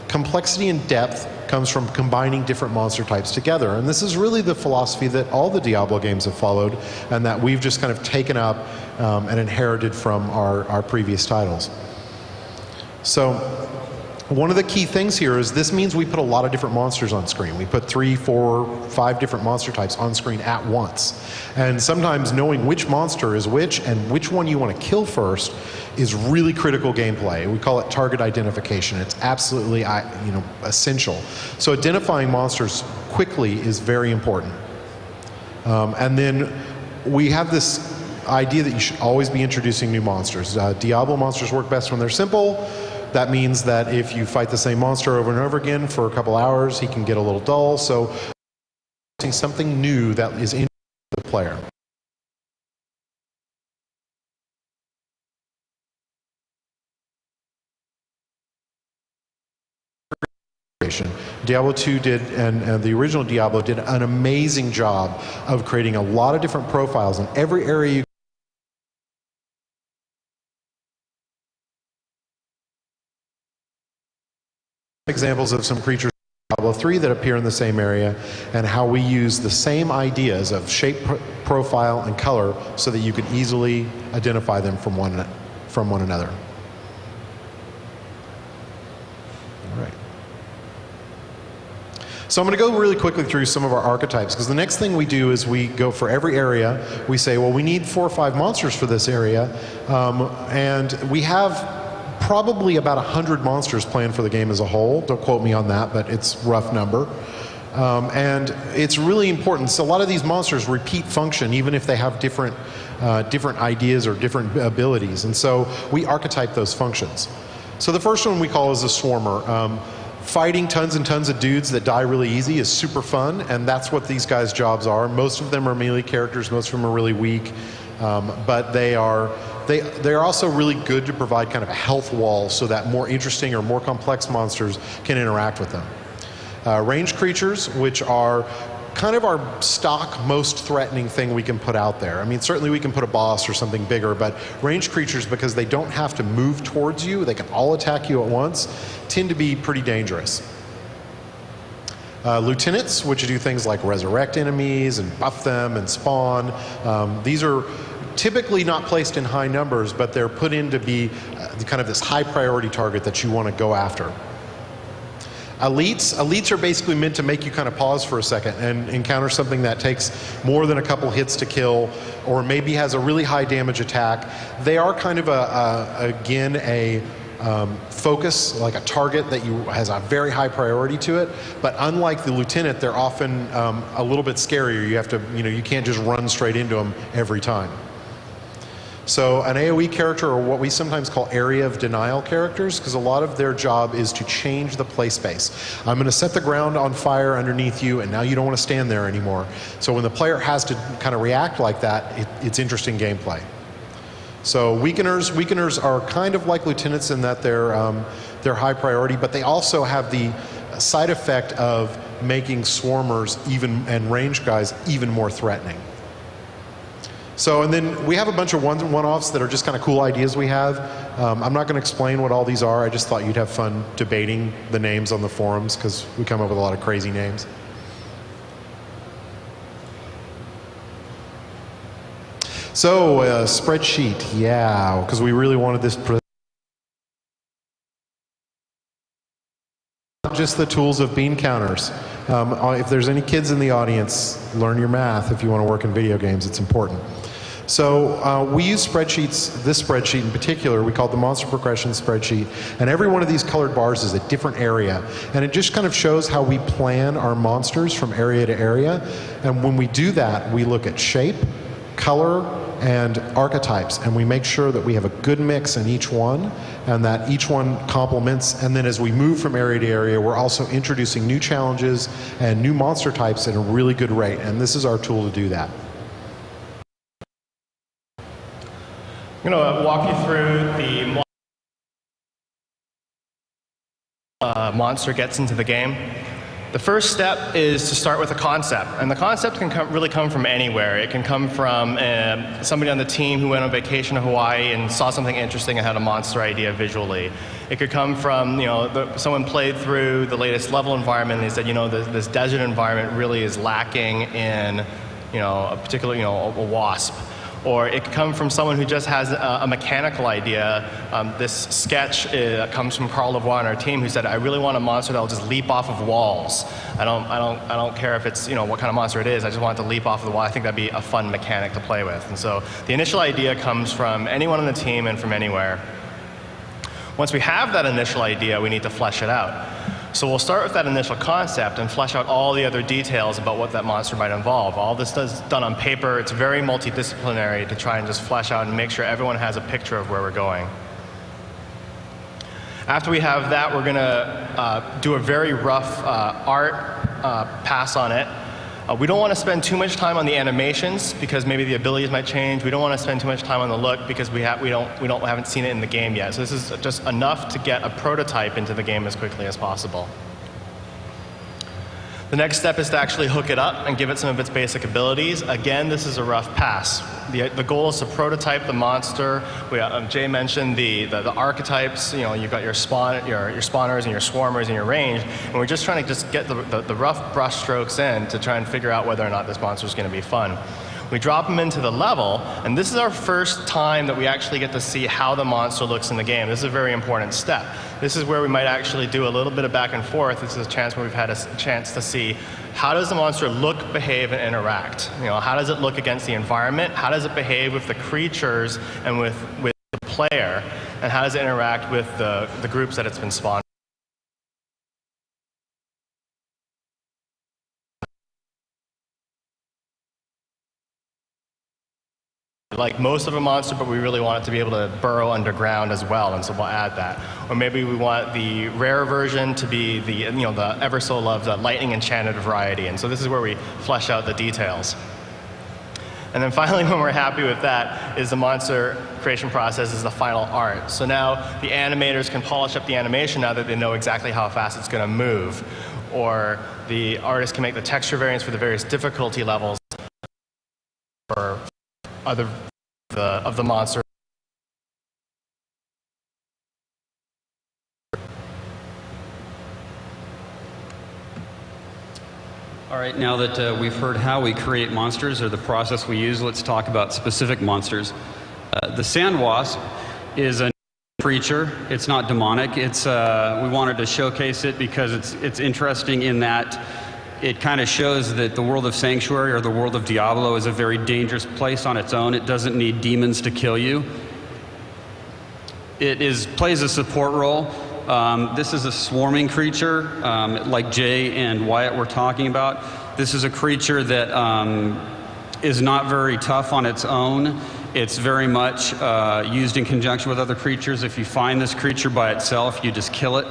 complexity and depth comes from combining different monster types together. And this is really the philosophy that all the Diablo games have followed, and that we've just kind of taken up and inherited from our previous titles. So one of the key things here is this means we put a lot of different monsters on screen. We put 3, 4, 5 different monster types on screen at once. And sometimes knowing which monster is which and which one you want to kill first is really critical gameplay. We call it target identification. It's absolutely essential. So identifying monsters quickly is very important. And then we have this idea that you should always be introducing new monsters. Diablo monsters work best when they're simple. That means that if you fight the same monster over and over again for a couple hours, he can get a little dull. So something new that is in the player. Diablo 2 did, and the original Diablo did an amazing job of creating a lot of different profiles in every area you examples of some creatures in Diablo 3 that appear in the same area, and how we use the same ideas of shape, profile, and color so that you can easily identify them from one another. All right. So I'm going to go really quickly through some of our archetypes, because the next thing we do is we go for every area, we say, well, we need 4 or 5 monsters for this area, and we have probably about 100 monsters planned for the game as a whole. Don't quote me on that, but it's a rough number. And it's really important. So a lot of these monsters repeat function, even if they have different ideas or different abilities. And so we archetype those functions. So the first one we call is a swarmer. Fighting tons and tons of dudes that die really easy is super fun, and that's what these guys' jobs are. Most of them are melee characters, most of them are really weak, but they're also really good to provide kind of a health wall so that more interesting or more complex monsters can interact with them. Ranged creatures, which are kind of our stock most threatening thing we can put out there. I mean, certainly we can put a boss or something bigger, but ranged creatures, because they don't have to move towards you, they can all attack you at once, tend to be pretty dangerous. Lieutenants, which do things like resurrect enemies and buff them and spawn. These are typically not placed in high numbers, but they're put in to be kind of this high priority target that you want to go after. Elites are basically meant to make you kind of pause for a second and encounter something that takes more than a couple hits to kill, or maybe has a really high damage attack. They are kind of again a focus, like a target that has a very high priority to it. But unlike the lieutenant, they're often a little bit scarier. You have to, you can't just run straight into them every time. So an AoE character, or what we sometimes call area of denial characters, because a lot of their job is to change the play space. I'm going to set the ground on fire underneath you, and now you don't want to stand there anymore. So when the player has to kind of react like that, it's interesting gameplay. So weakeners are kind of like lieutenants in that they're high priority, but they also have the side effect of making swarmers and ranged guys even more threatening. So, and then we have a bunch of one-offs that are just kind of cool ideas we have. I'm not going to explain what all these are. I just thought you'd have fun debating the names on the forums, because we come up with a lot of crazy names. So, spreadsheet, yeah, because we really wanted this. Not just the tools of bean counters. If there's any kids in the audience, learn your math if you want to work in video games. It's important. So we use spreadsheets, this spreadsheet in particular, we call it the monster progression spreadsheet, and every one of these colored bars is a different area, and it just kind of shows how we plan our monsters from area to area. And when we do that, we look at shape, color, and archetypes, and we make sure that we have a good mix in each one, and that each one complements. And then as we move from area to area, we're also introducing new challenges and new monster types at a really good rate, and this is our tool to do that. I'm going to walk you through the monster gets into the game. The first step is to start with a concept, and the concept can really come from anywhere. It can come from somebody on the team who went on vacation to Hawaii and saw something interesting and had a monster idea visually. It could come from, someone played through the latest level environment and they said, this desert environment really is lacking in, a particular, a wasp. Or it could come from someone who just has a mechanical idea. This sketch comes from Carl Lavoie on our team, who said, "I really want a monster that will just leap off of walls. I don't care if it's what kind of monster it is. I just want it to leap off of the wall. I think that'd be a fun mechanic to play with." And so the initial idea comes from anyone on the team and from anywhere. Once we have that initial idea, we need to flesh it out. So we'll start with that initial concept and flesh out all the other details about what that monster might involve. All this is done on paper. It's very multidisciplinary to try and just flesh out and make sure everyone has a picture of where we're going. After we have that, we're going to do a very rough art pass on it. We don't want to spend too much time on the animations because maybe the abilities might change. We don't want to spend too much time on the look because we haven't seen it in the game yet. So this is just enough to get a prototype into the game as quickly as possible. The next step is to actually hook it up and give it some of its basic abilities. Again, this is a rough pass. The goal is to prototype the monster. Jay mentioned the archetypes. You've got your spawners and your swarmers and your range, and we're just trying to just get the rough brush strokes in to try and figure out whether or not this monster is going to be fun. We drop them into the level, and this is our first time that we actually get to see how the monster looks in the game. This is a very important step. This is where we might actually do a little bit of back and forth. This is a chance where we've had a chance to see how does the monster look, behave, and interact. How does it look against the environment? How does it behave with the creatures and with the player? And how does it interact with the groups that it's been spawned? Like most of a monster, but we really want it to be able to burrow underground as well, and so we'll add that. Or maybe we want the rare version to be the ever so loved lightning enchanted variety, and so this is where we flesh out the details. And then finally, when we're happy with that, is the monster creation process is the final art. So now the animators can polish up the animation now that they know exactly how fast it's going to move, or the artist can make the texture variants for the various difficulty levels for other of the monster. All right, now that we've heard how we create monsters or the process we use, let's talk about specific monsters. The sand wasp is a creature. It's not demonic. We wanted to showcase it because it's interesting in that it kind of shows that the world of Sanctuary or the world of Diablo is a very dangerous place on its own. It doesn't need demons to kill you. It plays a support role. This is a swarming creature, like Jay and Wyatt were talking about. This is a creature that is not very tough on its own. It's very much used in conjunction with other creatures. If you find this creature by itself, you just kill it.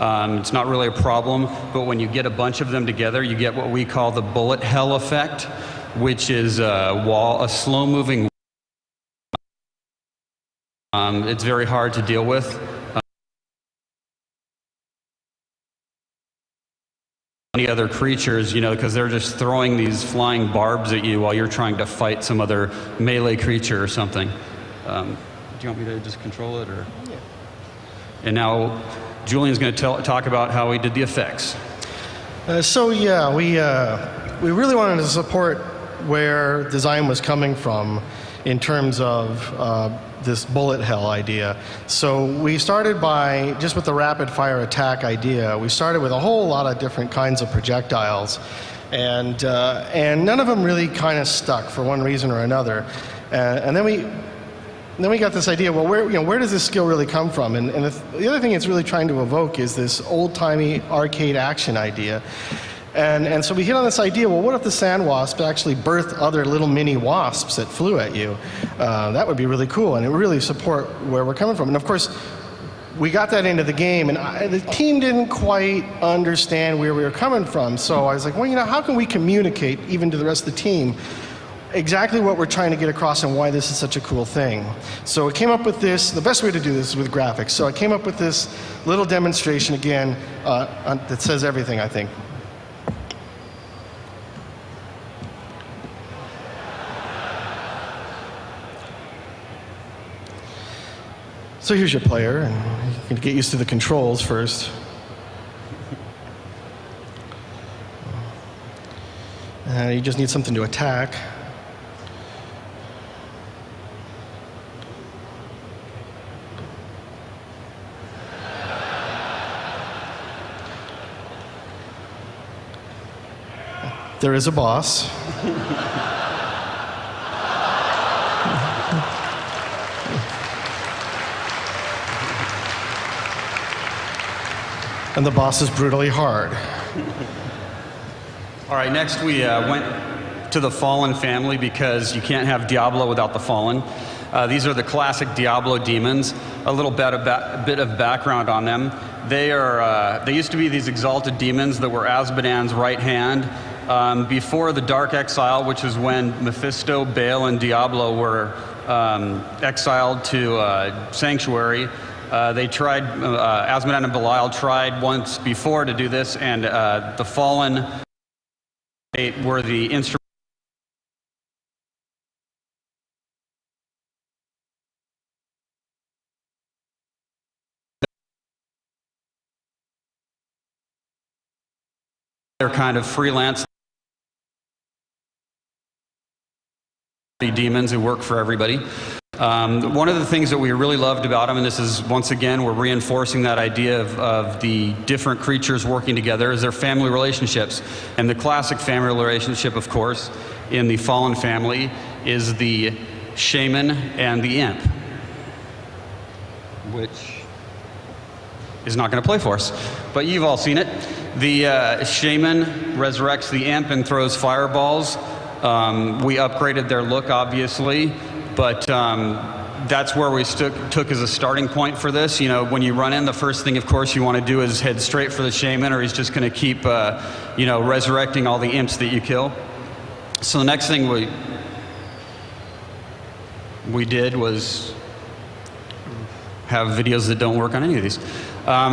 It's not really a problem, but when you get a bunch of them together, you get what we call the bullet hell effect, which is a slow-moving. It's very hard to deal with. Any other creatures, because they're just throwing these flying barbs at you while you're trying to fight some other melee creature or something. Do you want me to just control it, or? Yeah. And now Julian's going to talk about how we did the effects. We really wanted to support where design was coming from in terms of this bullet hell idea. So we started by, just with the rapid fire attack idea, we started with a whole lot of different kinds of projectiles. And none of them really kind of stuck for one reason or another. And then we got this idea, well, where does this skill really come from? And the other thing it's really trying to evoke is this old-timey arcade action idea. And so we hit on this idea, well, what if the sand wasp actually birthed other little mini wasps that flew at you? That would be really cool, and it would really support where we're coming from. And of course, we got that into the game, and the team didn't quite understand where we were coming from. So I was like, well, how can we communicate, even to the rest of the team, exactly what we're trying to get across and why this is such a cool thing. So I came up with this. The best way to do this is with graphics. So I came up with this little demonstration again that says everything, I think. So here's your player, and you can get used to the controls first. You just need something to attack. There is a boss. And the boss is brutally hard. All right, next we went to the Fallen family because you can't have Diablo without the Fallen. These are the classic Diablo demons. A little bit of background on them. They used to be these exalted demons that were Azmodan's right hand. Before the Dark Exile, which is when Mephisto, Baal, and Diablo were exiled to Sanctuary, they tried, Azmodan and Belial tried once before to do this, and the Fallen were the instrument. They're kind of freelance demons who work for everybody. One of the things that we really loved about them, and this is, once again, we're reinforcing that idea of the different creatures working together, is their family relationships. And the classic family relationship, of course, in the Fallen family is the shaman and the imp, which is not going to play for us. But you've all seen it. The shaman resurrects the imp and throws fireballs. We upgraded their look, obviously. But that's where we took as a starting point for this. You know, when you run in, the first thing, of course, you want to do is head straight for the shaman, or he's just going to keep, you know, resurrecting all the imps that you kill. So the next thing we did was have videos that don't work on any of these. Are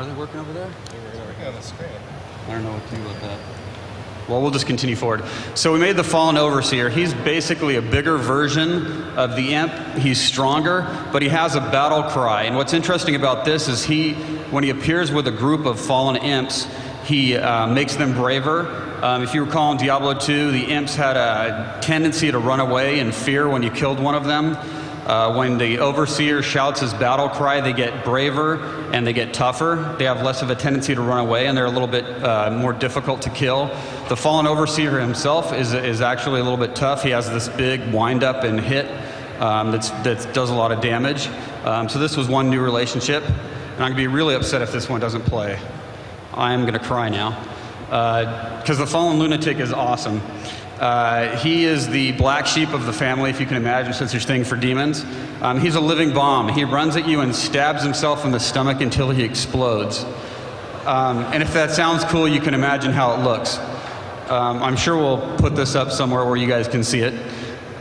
they working over there? They're working on the screen. I don't know what to do with that. Well, we'll just continue forward. So we made the Fallen Overseer. He's basically a bigger version of the imp. He's stronger, but he has a battle cry. And what's interesting about this is when he appears with a group of fallen imps, he makes them braver. If you recall in Diablo 2, the imps had a tendency to run away in fear when you killed one of them. When the Overseer shouts his battle cry, they get braver and they get tougher. They have less of a tendency to run away, and they're a little bit more difficult to kill. The Fallen Overseer himself is actually a little bit tough. He has this big wind-up and hit that does a lot of damage. So this was one new relationship, and I'm going to be really upset if this one doesn't play. I am going to cry now, because the Fallen Lunatic is awesome. He is the black sheep of the family, if you can imagine such a thing for demons. He's a living bomb. He runs at you and stabs himself in the stomach until he explodes. And if that sounds cool, you can imagine how it looks. I'm sure we'll put this up somewhere where you guys can see it.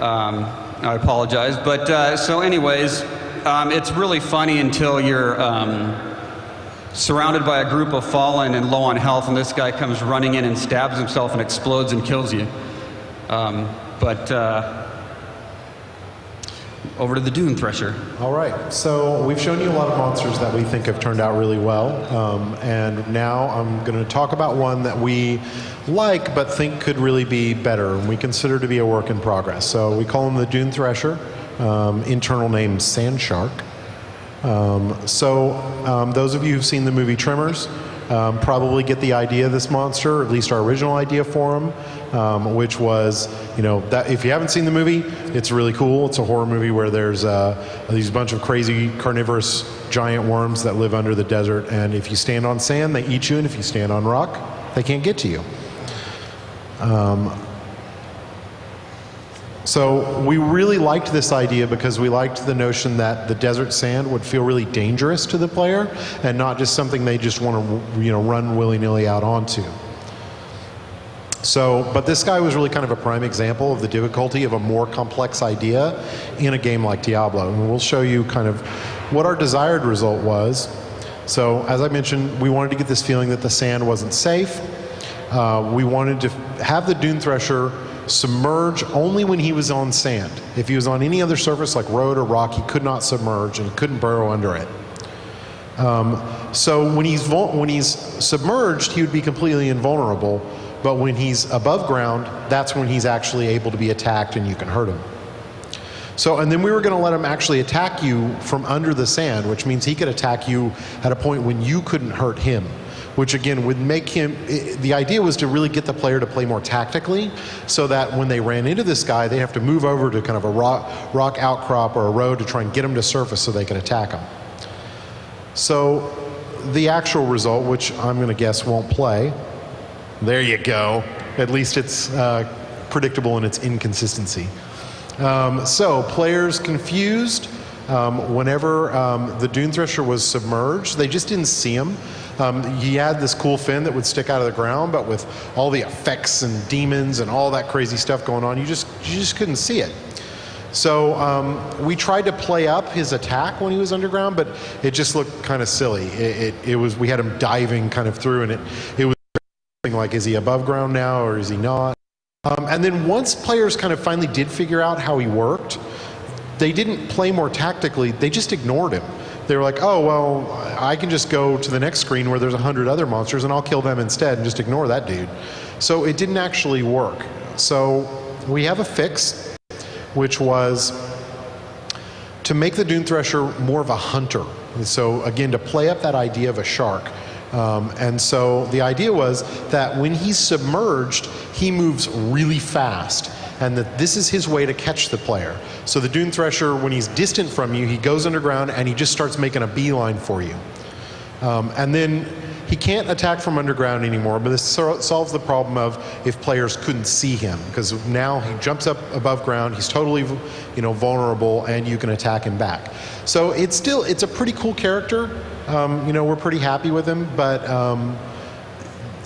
I apologize. But so anyways, it's really funny until you're surrounded by a group of fallen and low on health, and this guy comes running in and stabs himself and explodes and kills you. Over to the Dune Thresher. All right, so we've shown you a lot of monsters that we think have turned out really well, and now I'm going to talk about one that we like but think could really be better, and we consider to be a work in progress. So we call him the Dune Thresher, internal name Sand Shark. Those of you who've seen the movie Tremors probably get the idea of this monster, or at least our original idea for him, which was, you know, that if you haven't seen the movie, it's really cool. It's a horror movie where there's these bunch of crazy carnivorous giant worms that live under the desert, and if you stand on sand, they eat you, and if you stand on rock, they can't get to you. So we really liked this idea because we liked the notion that the desert sand would feel really dangerous to the player and not just something they just want to, you know, run willy-nilly out onto. So, but this guy was really kind of a prime example of the difficulty of a more complex idea in a game like Diablo. And we'll show you kind of what our desired result was. So, as I mentioned, we wanted to get this feeling that the sand wasn't safe. We wanted to have the Dune Thresher submerge only when he was on sand. If he was on any other surface like road or rock, he could not submerge and he couldn't burrow under it. So when he's submerged, he would be completely invulnerable. But when he's above ground, that's when he's actually able to be attacked and you can hurt him. So, and then we were going to let him actually attack you from under the sand, which means he could attack you at a point when you couldn't hurt him, which again would make him, the idea was to really get the player to play more tactically so that when they ran into this guy, they have to move over to kind of a rock outcrop or a road to try and get him to surface so they could attack him. So the actual result, which I'm going to guess won't play, there you go. At least it's predictable in its inconsistency. So players confused whenever the Dune Thresher was submerged. They just didn't see him. He had this cool fin that would stick out of the ground, but with all the effects and demons and all that crazy stuff going on, you just couldn't see it. So we tried to play up his attack when he was underground, but it just looked kind of silly. We had him diving kind of through, and it was like, is he above ground now or is he not? And then once players kind of finally did figure out how he worked, they didn't play more tactically, they just ignored him. They were like, oh, well, I can just go to the next screen where there's 100 other monsters and I'll kill them instead and just ignore that dude. So it didn't actually work. So we have a fix, which was to make the Dune Thresher more of a hunter. And so again, to play up that idea of a shark. And so the idea was that when he's submerged, he moves really fast, and that this is his way to catch the player. So the Dune Thresher, when he's distant from you, he goes underground and he just starts making a beeline for you. And then he can't attack from underground anymore, but this solves the problem of if players couldn't see him, because now he jumps up above ground, he's totally, vulnerable, and you can attack him back. So it's a pretty cool character. We're pretty happy with him, but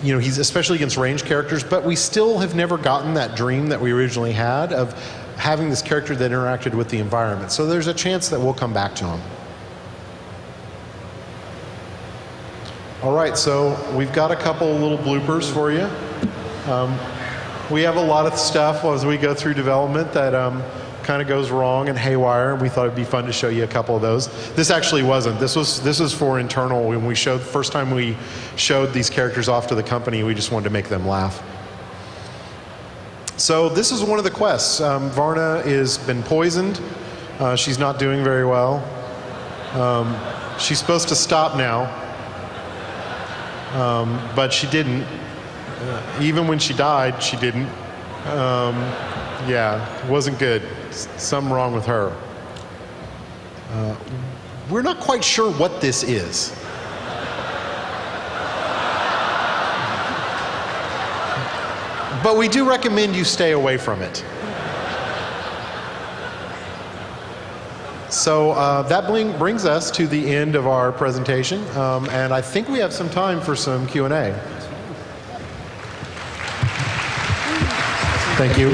he's especially against ranged characters, but we still have never gotten that dream that we originally had of having this character that interacted with the environment. So there's a chance that we'll come back to him. All right, so we've got a couple little bloopers for you. We have a lot of stuff as we go through development that kind of goes wrong and haywire, and we thought it'd be fun to show you a couple of those. This actually wasn't. This was for internal. When first time we showed these characters off to the company, we just wanted to make them laugh. So this is one of the quests. Varna has been poisoned. She's not doing very well. She's supposed to stop now, but she didn't. Even when she died, she didn't. Yeah, it wasn't good. Something wrong with her. We're not quite sure what this is. But we do recommend you stay away from it. So that brings us to the end of our presentation, and I think we have some time for some Q&A. Thank you.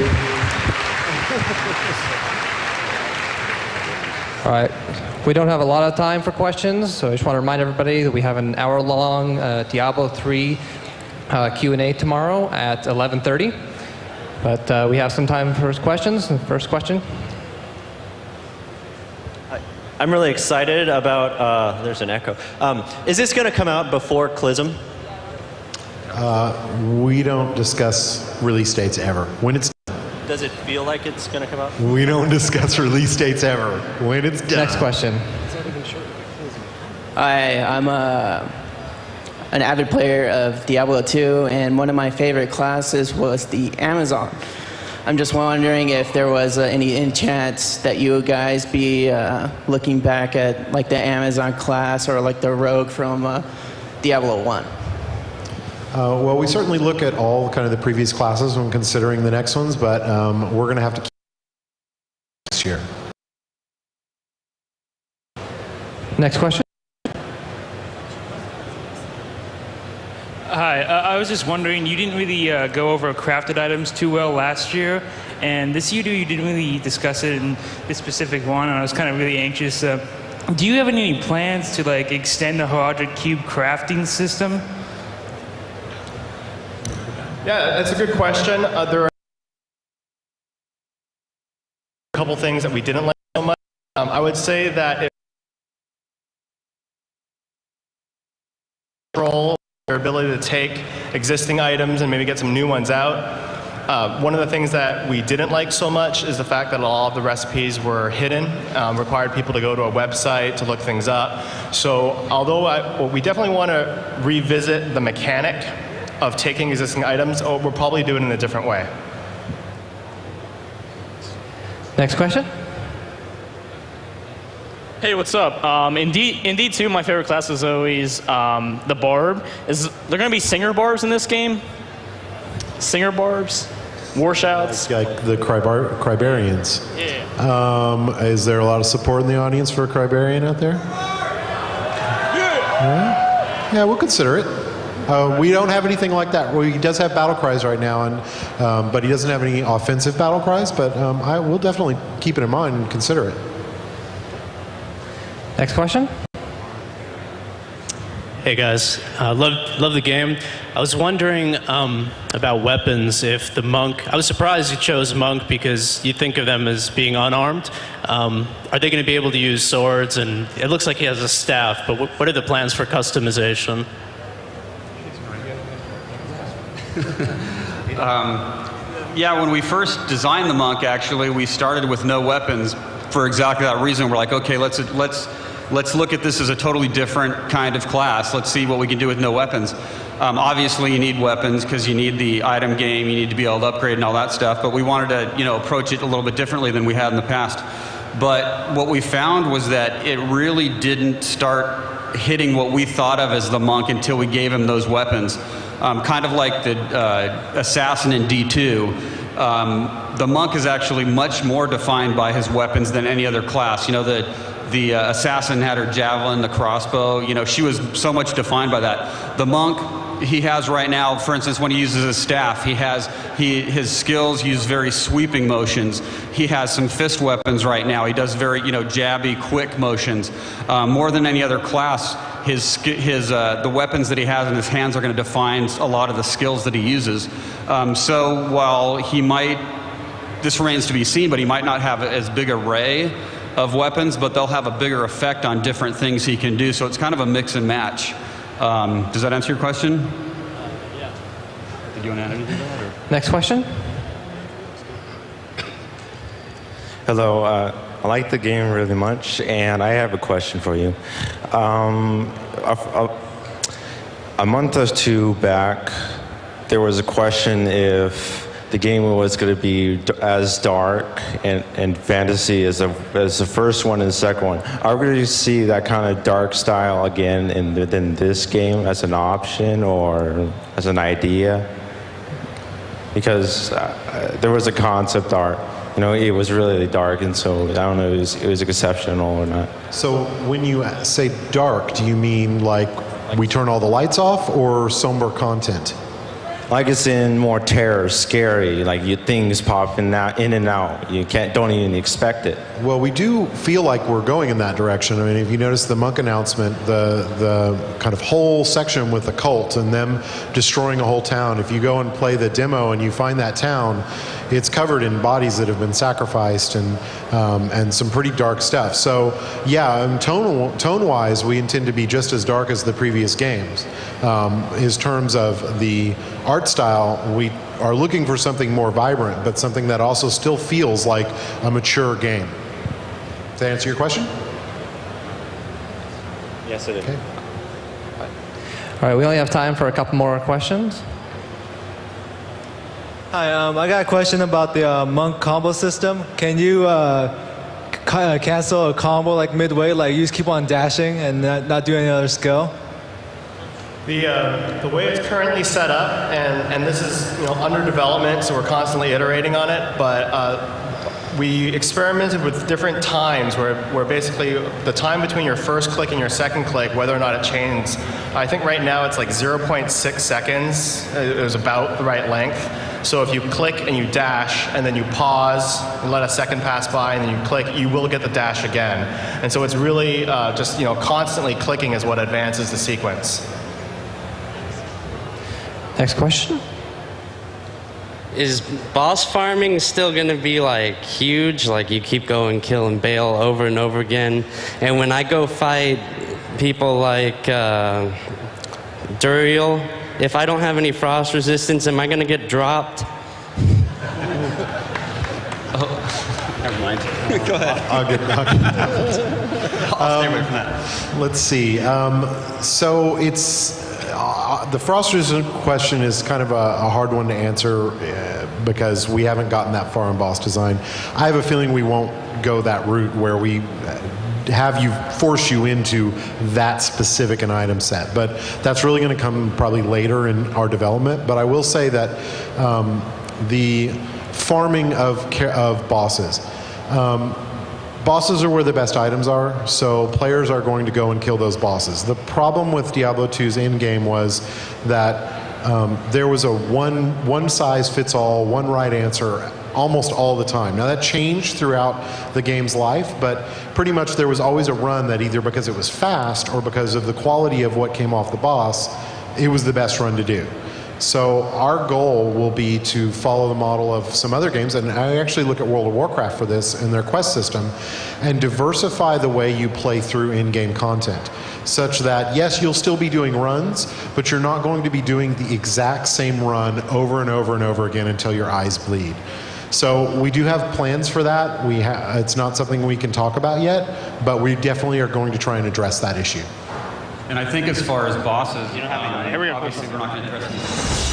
All right. We don't have a lot of time for questions, so I just want to remind everybody that we have an hour-long Diablo 3 Q&A tomorrow at 11:30. But we have some time for questions. The first question. I'm really excited about, there's an echo. Is this going to come out before CLISM? We don't discuss release dates ever. When it's Does it feel like it's going to come out? We don't discuss release dates ever. When it's done. Next question. Hi, I'm an avid player of Diablo 2, and one of my favorite classes was the Amazon. I'm just wondering if there was any chance that you guys be looking back at like the Amazon class or like the Rogue from Diablo 1. Well, we certainly look at all kind of the previous classes when considering the next ones, but we're going to have to keep next year. Next question. Hi, I was just wondering, you didn't really go over crafted items too well last year, and this year you didn't really discuss it in this specific one, and I was kind of really anxious. Do you have any plans to like extend the Horadric Cube crafting system? Yeah, that's a good question. There are a couple things that we didn't like so much. I would say that if your ability to take existing items and maybe get some new ones out. One of the things that we didn't like so much is the fact that all of the recipes were hidden, required people to go to a website to look things up. So although we definitely want to revisit the mechanic of taking existing items, we'll probably do it in a different way. Next question. Hey, what's up? Indeed 2, my favorite class is always the Barb. Is there going to be Singer Barbs in this game? Singer Barbs? War Shouts? Like the Crybarians. Yeah. Is there a lot of support in the audience for a Crybarian out there? Yeah, we'll consider it. We don't have anything like that. Well, he does have battle cries right now, and but he doesn't have any offensive battle cries, but I will definitely keep it in mind and consider it. Next question. Hey guys, love the game. I was wondering about weapons. If the monk, I was surprised you chose monk because you think of them as being unarmed. Are they going to be able to use swords? And it looks like he has a staff, but what are the plans for customization? Yeah, when we first designed the monk, actually, we started with no weapons for exactly that reason. We're like, okay, let's look at this as a totally different kind of class. Let's see what we can do with no weapons. Obviously, you need weapons because you need the item game. You need to be able to upgrade and all that stuff. But we wanted to, approach it a little bit differently than we had in the past. But what we found was that it really didn't start hitting what we thought of as the monk until we gave him those weapons. Kind of like the assassin in D2. The monk is actually much more defined by his weapons than any other class. The assassin had her javelin, the crossbow. She was so much defined by that. The monk, he has right now, for instance, when he uses his staff, his skills use very sweeping motions. He has some fist weapons right now. He does very, jabby, quick motions. More than any other class, the weapons that he has in his hands are going to define a lot of the skills that he uses. So while this remains to be seen, but he might not have as big an array of weapons, but they'll have a bigger effect on different things he can do. So it's kind of a mix and match. Does that answer your question? Yeah. Did you want to add anything to that? Or? Next question. Hello. I like the game really much, and I have a question for you. A month or two back, there was a question if the game was going to be as dark and fantasy as the first one and the second one. Are we going to see that kind of dark style again within this game as an option or as an idea? Because there was a concept art. It was really dark, and so I don't know if it was exceptional or not. So when you say dark, do you mean like we turn all the lights off or somber content? Like it's in more terror, scary, like your things popping out, in and out. You don't even expect it. Well, we do feel like we're going in that direction. I mean, if you notice the monk announcement, the kind of whole section with the cult and them destroying a whole town, if you go and play the demo and you find that town, it's covered in bodies that have been sacrificed and some pretty dark stuff. So yeah, tone-wise, we intend to be just as dark as the previous games. In terms of the art style, we are looking for something more vibrant, but something that also still feels like a mature game. Does that answer your question? Yes, it is. Okay. All right, we only have time for a couple more questions. Hi, I got a question about the monk combo system. Can you cancel a combo like midway, like you just keep on dashing and not do any other skill? The way it's currently set up, and this is under development, so we're constantly iterating on it, but we experimented with different times where basically the time between your first click and your second click, whether or not it changes. I think right now it's like 0.6 seconds. It was about the right length. So if you click and you dash and then you pause and let a second pass by and then you click, you will get the dash again. And so it's really just constantly clicking is what advances the sequence. Next question. Is boss farming still going to be like huge? Like you keep going kill and bail over and over again? And when I go fight people like Duriel, if I don't have any frost resistance, am I going to get dropped? Never mind. Go ahead. I'll stay away from that. Let's see. So it's the frost resistant question is kind of a hard one to answer because we haven't gotten that far in boss design. I have a feeling we won't go that route where we force you into that specific an item set, but that's really going to come probably later in our development. But I will say that the farming of bosses. Bosses are where the best items are, so players are going to go and kill those bosses. The problem with Diablo 2's in-game was that there was a one-size-fits-all, one right answer almost all the time. Now that changed throughout the game's life, but pretty much there was always a run that either because it was fast or because of the quality of what came off the boss, it was the best run to do. So our goal will be to follow the model of some other games, and I actually look at World of Warcraft for this and their quest system, and diversify the way you play through in-game content, such that yes, you'll still be doing runs, but you're not going to be doing the exact same run over and over and over again until your eyes bleed. So we do have plans for that. It's not something we can talk about yet, but we definitely are going to try and address that issue. And I think as far as bosses, obviously we're not going to address